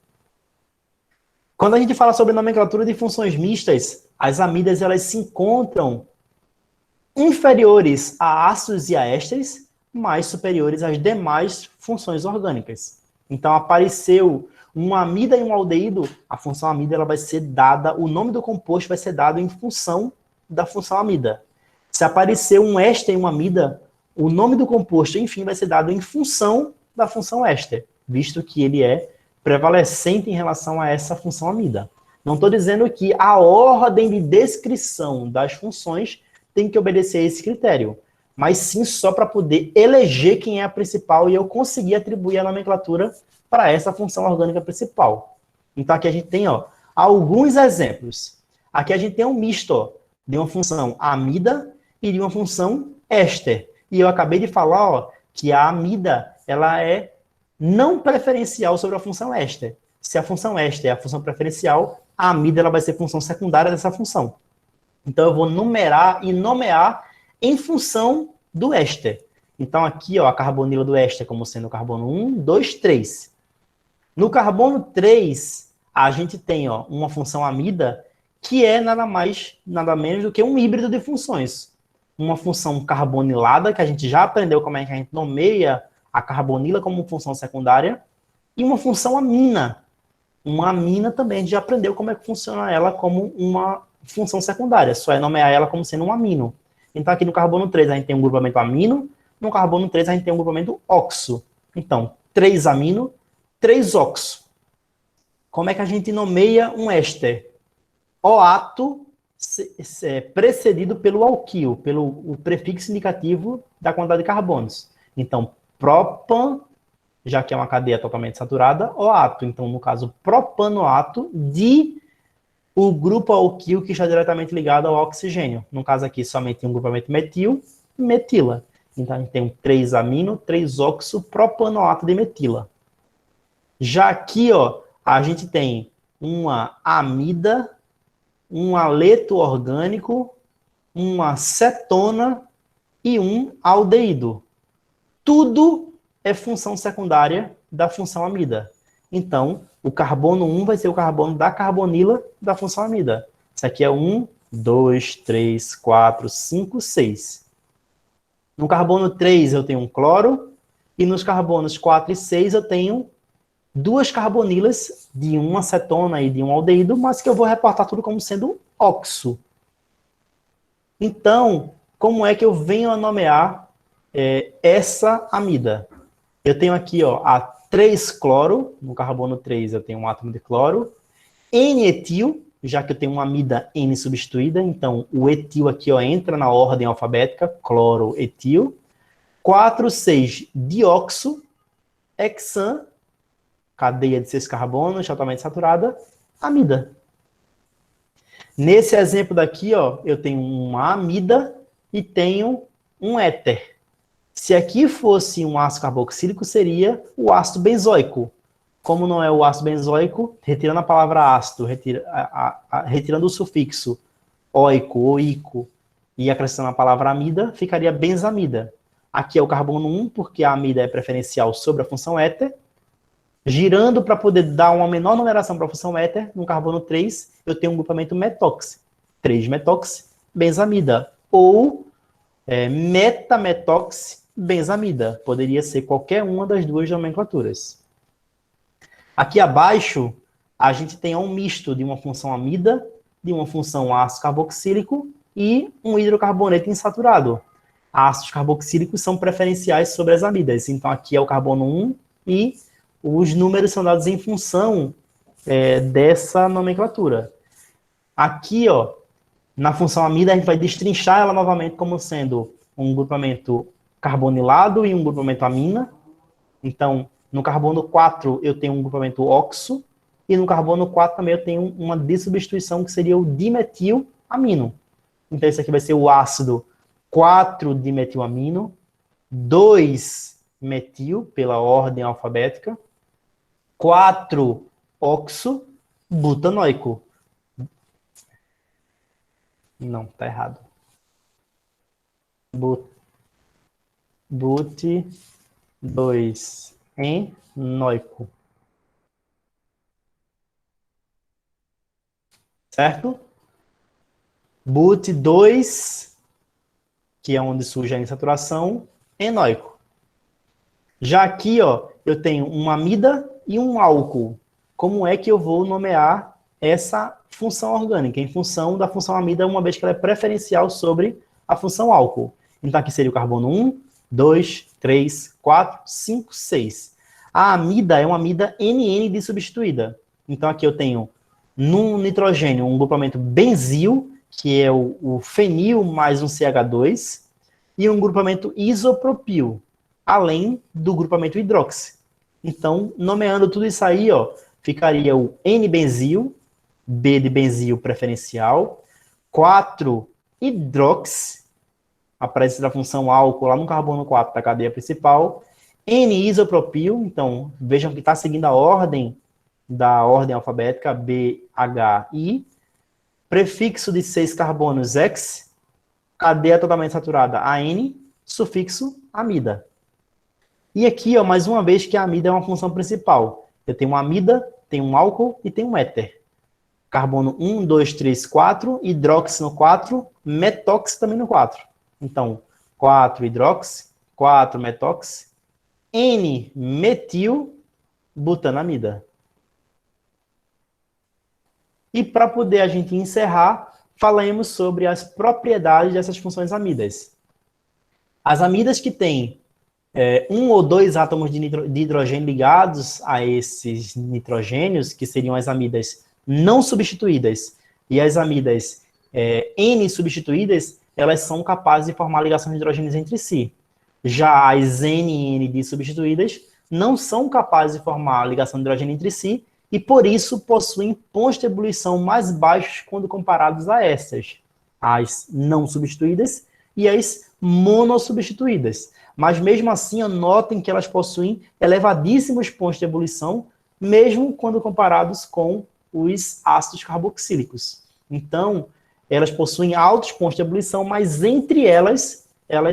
Quando a gente fala sobre nomenclatura de funções mistas, as amidas elas se encontram inferiores a ácidos e a ésteres, mas superiores às demais funções orgânicas. Então, apareceu uma amida e um aldeído, a função amida ela vai ser dada, o nome do composto vai ser dado em função da função amida. Se aparecer um éster e uma amida, o nome do composto, enfim, vai ser dado em função da função éster, visto que ele é prevalecente em relação a essa função amida. Não estou dizendo que a ordem de descrição das funções tem que obedecer a esse critério, mas sim só para poder eleger quem é a principal e eu conseguir atribuir a nomenclatura para essa função orgânica principal. Então aqui a gente tem, ó, alguns exemplos. Aqui a gente tem um misto, ó, de uma função amida e de uma função éster. E eu acabei de falar, ó, que a amida ela é não preferencial sobre a função éster. Se a função éster é a função preferencial, a amida ela vai ser função secundária dessa função. Então eu vou numerar e nomear em função do éster. Então aqui, ó, a carbonila do éster como sendo o carbono 1, 2, 3. No carbono 3, a gente tem, ó, uma função amida que é nada mais, nada menos do que um híbrido de funções. Uma função carbonilada, que a gente já aprendeu como é que a gente nomeia a carbonila como função secundária, e uma função amina. Uma amina também, a gente já aprendeu como é que funciona ela como uma função secundária, só é nomear ela como sendo um amino. Então aqui no carbono 3 a gente tem um grupamento amino, no carbono 3 a gente tem um grupamento oxo. Então, 3 amino, 3 oxo. Como é que a gente nomeia um éster? Oato precedido pelo alquil, pelo o prefixo indicativo da quantidade de carbonos. Então, propan, já que é uma cadeia totalmente saturada, oato. Então, no caso, propanoato de o grupo alquil que está diretamente ligado ao oxigênio. No caso aqui, somente um grupamento metil, metila. Então, a gente tem um 3-amino, 3-oxo-propanoato de metila. Já aqui, ó, a gente tem uma amida, um aleto orgânico, uma cetona e um aldeído. Tudo é função secundária da função amida. Então, o carbono 1 vai ser o carbono da carbonila da função amida. Isso aqui é 1, 2, 3, 4, 5, 6. No carbono 3 eu tenho um cloro, e nos carbonos 4 e 6 eu tenho duas carbonilas de uma acetona e de um aldeído, mas que eu vou reportar tudo como sendo oxo. Então, como é que eu venho a nomear essa amida? Eu tenho aqui, ó, a 3-cloro, no carbono 3 eu tenho um átomo de cloro, N-etil, já que eu tenho uma amida N substituída, então o etil aqui, ó, entra na ordem alfabética, cloro, etil, 4,6-dioxo, hexan, cadeia de 6 carbonos, totalmente saturada, amida. Nesse exemplo daqui, ó, eu tenho uma amida e tenho um éter. Se aqui fosse um ácido carboxílico, seria o ácido benzoico. Como não é o ácido benzoico, retirando a palavra ácido, retirando o sufixo oico ou ico e acrescentando a palavra amida, ficaria benzamida. Aqui é o carbono 1, porque a amida é preferencial sobre a função éter. Girando para poder dar uma menor numeração para a função éter, no carbono 3, eu tenho um grupamento metox. 3-metox, benzamida. Ou metametox, benzamida. Poderia ser qualquer uma das duas nomenclaturas. Aqui abaixo, a gente tem um misto de uma função amida, de uma função ácido carboxílico e um hidrocarboneto insaturado. Ácidos carboxílicos são preferenciais sobre as amidas. Então, aqui é o carbono 1 e os números são dados em função dessa nomenclatura. Aqui, ó, na função amida, a gente vai destrinchar ela novamente como sendo um grupamento carbonilado e um grupamento amina. Então, no carbono 4 eu tenho um grupamento oxo, e no carbono 4 também eu tenho uma dissubstituição que seria o dimetilamino. Então, esse aqui vai ser o ácido 4-dimetilamino, 2-metil, pela ordem alfabética, 4-oxo-butanoico. Não, tá errado. But-2-enoico. Certo? But-2, que é onde surge a insaturação, enoico. Já aqui, ó, eu tenho uma amida e um álcool. Como é que eu vou nomear essa função orgânica? Em função da função amida, uma vez que ela é preferencial sobre a função álcool. Então, aqui seria o carbono 1, 2, 3, 4, 5, 6. A amida é uma amida NN dissubstituída. Então, aqui eu tenho, no nitrogênio, um grupamento benzil, que é o fenil mais um CH2, e um grupamento isopropil, além do grupamento hidroxi. Então, nomeando tudo isso aí, ó, ficaria o N-benzil, B de benzil preferencial, 4-hidroxi, a presença da função álcool lá no carbono 4 da cadeia principal, N-isopropil, então vejam que está seguindo a ordem da ordem alfabética, B, H, I, prefixo de 6 carbonos X, cadeia totalmente saturada AN, sufixo amida. E aqui, ó, mais uma vez que a amida é uma função principal. Eu tenho uma amida, tenho um álcool e tenho um éter. Carbono 1, 2, 3, 4, hidróxido no 4, metóxido também no 4. Então, 4-hidroxi, 4-metóxi, N-metil-butanamida. E para poder a gente encerrar, falaremos sobre as propriedades dessas funções amidas. As amidas que têm um ou dois átomos de hidrogênio ligados a esses nitrogênios, que seriam as amidas não substituídas, e as amidas N substituídas, elas são capazes de formar ligações de hidrogênios entre si. Já as NN dissubstituídas não são capazes de formar ligação de hidrogênio entre si e, por isso, possuem pontos de ebulição mais baixos quando comparados a essas, as não substituídas e as monossubstituídas. Mas, mesmo assim, notem que elas possuem elevadíssimos pontos de ebulição, mesmo quando comparados com os ácidos carboxílicos. Então, elas possuem altos pontos de ebulição, mas entre elas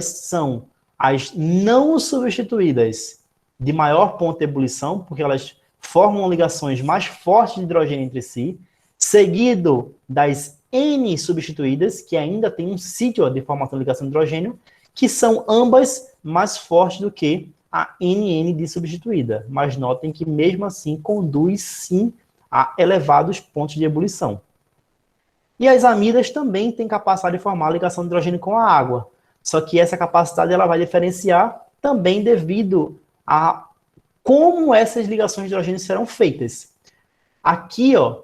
são as não substituídas de maior ponto de ebulição, porque elas formam ligações mais fortes de hidrogênio entre si, seguido das N substituídas, que ainda tem um sítio de formação de ligação de hidrogênio, que são ambas mais fortes do que a NN dissubstituída. Mas notem que, mesmo assim, conduz, sim, a elevados pontos de ebulição. E as amidas também têm capacidade de formar ligação de hidrogênio com a água. Só que essa capacidade ela vai diferenciar também devido a como essas ligações de hidrogênio serão feitas. Aqui, ó,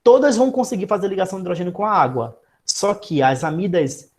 todas vão conseguir fazer ligação de hidrogênio com a água. Só que as amidas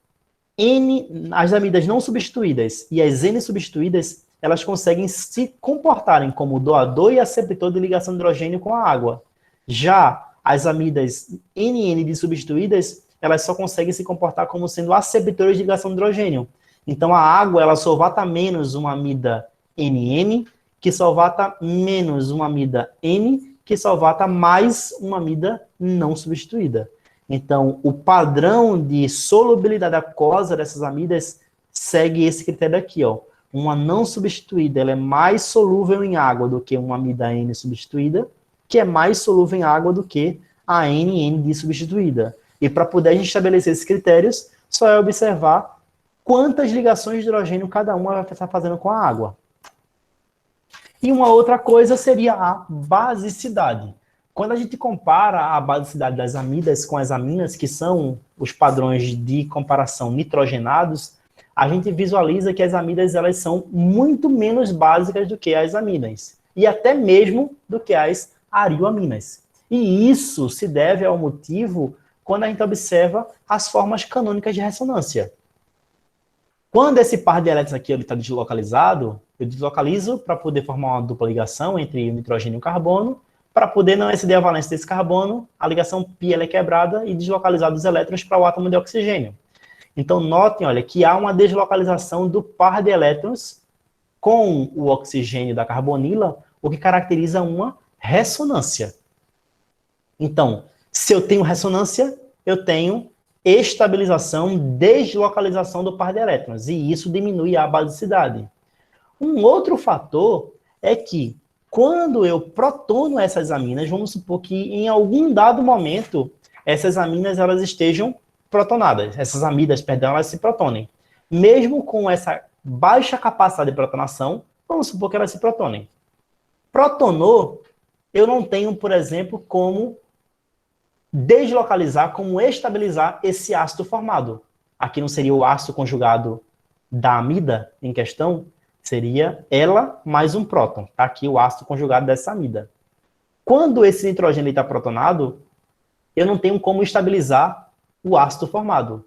não substituídas e as N substituídas, elas conseguem se comportarem como doador e aceptor de ligação de hidrogênio com a água. Já as amidas NN dissubstituídas, elas só conseguem se comportar como sendo aceptores de ligação de hidrogênio. Então, a água, ela solvata menos uma amida NN, que solvata menos uma amida N, que solvata mais uma amida não substituída. Então, o padrão de solubilidade aquosa dessas amidas segue esse critério aqui, ó. Uma não substituída, ela é mais solúvel em água do que uma amida N substituída, que é mais solúvel em água do que a NN dissubstituída. E para poder a gente estabelecer esses critérios, só é observar quantas ligações de hidrogênio cada uma vai estar fazendo com a água. E uma outra coisa seria a basicidade. Quando a gente compara a basicidade das amidas com as aminas, que são os padrões de comparação nitrogenados, a gente visualiza que as amidas elas são muito menos básicas do que as aminas, e até mesmo do que as arioaminas. E isso se deve ao motivo quando a gente observa as formas canônicas de ressonância. Quando esse par de elétrons aqui está deslocalizado, eu deslocalizo para poder formar uma dupla ligação entre o nitrogênio e o carbono. Para poder não exceder a valência desse carbono, a ligação π ela é quebrada e deslocalizada os elétrons para o átomo de oxigênio. Então, notem, olha, que há uma deslocalização do par de elétrons com o oxigênio da carbonila, o que caracteriza uma ressonância. Então, se eu tenho ressonância, eu tenho estabilização, deslocalização do par de elétrons, e isso diminui a basicidade. Um outro fator é que, quando eu protono essas aminas, vamos supor que em algum dado momento, essas aminas elas estejam protonadas, essas amidas, perdão, elas se protonem. Mesmo com essa baixa capacidade de protonação, vamos supor que elas se protonem. Protonou, eu não tenho, por exemplo, como deslocalizar, como estabilizar esse ácido formado. Aqui não seria o ácido conjugado da amida em questão, seria ela mais um próton. Tá aqui o ácido conjugado dessa amida. Quando esse nitrogênio está protonado, eu não tenho como estabilizar o ácido formado.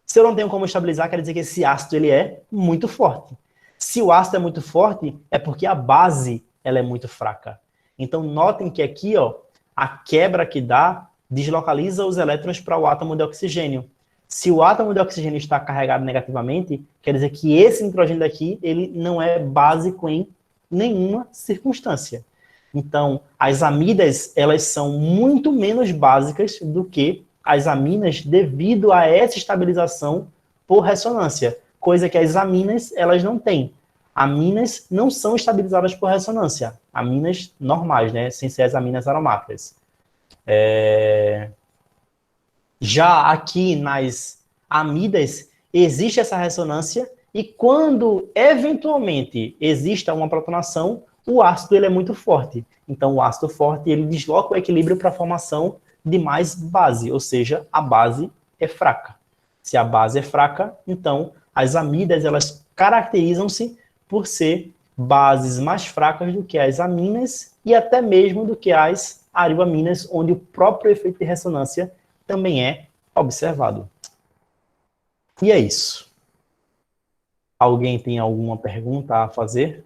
Se eu não tenho como estabilizar, quer dizer que esse ácido ele é muito forte. Se o ácido é muito forte, é porque a base ela é muito fraca. Então, notem que aqui, ó, a quebra que dá deslocaliza os elétrons para o átomo de oxigênio. Se o átomo de oxigênio está carregado negativamente, quer dizer que esse nitrogênio daqui ele não é básico em nenhuma circunstância. Então, as amidas elas são muito menos básicas do que as aminas devido a essa estabilização por ressonância, coisa que as aminas elas não têm. Aminas não são estabilizadas por ressonância, aminas normais, né, sem ser as aminas aromáticas. Já aqui nas amidas existe essa ressonância e quando eventualmente exista uma protonação, o ácido ele é muito forte. Então o ácido forte ele desloca o equilíbrio para a formação de mais base, ou seja, a base é fraca. Se a base é fraca, então as amidas elas caracterizam-se por ser bases mais fracas do que as aminas e até mesmo do que as arioaminas, onde o próprio efeito de ressonância também é observado. E é isso. Alguém tem alguma pergunta a fazer?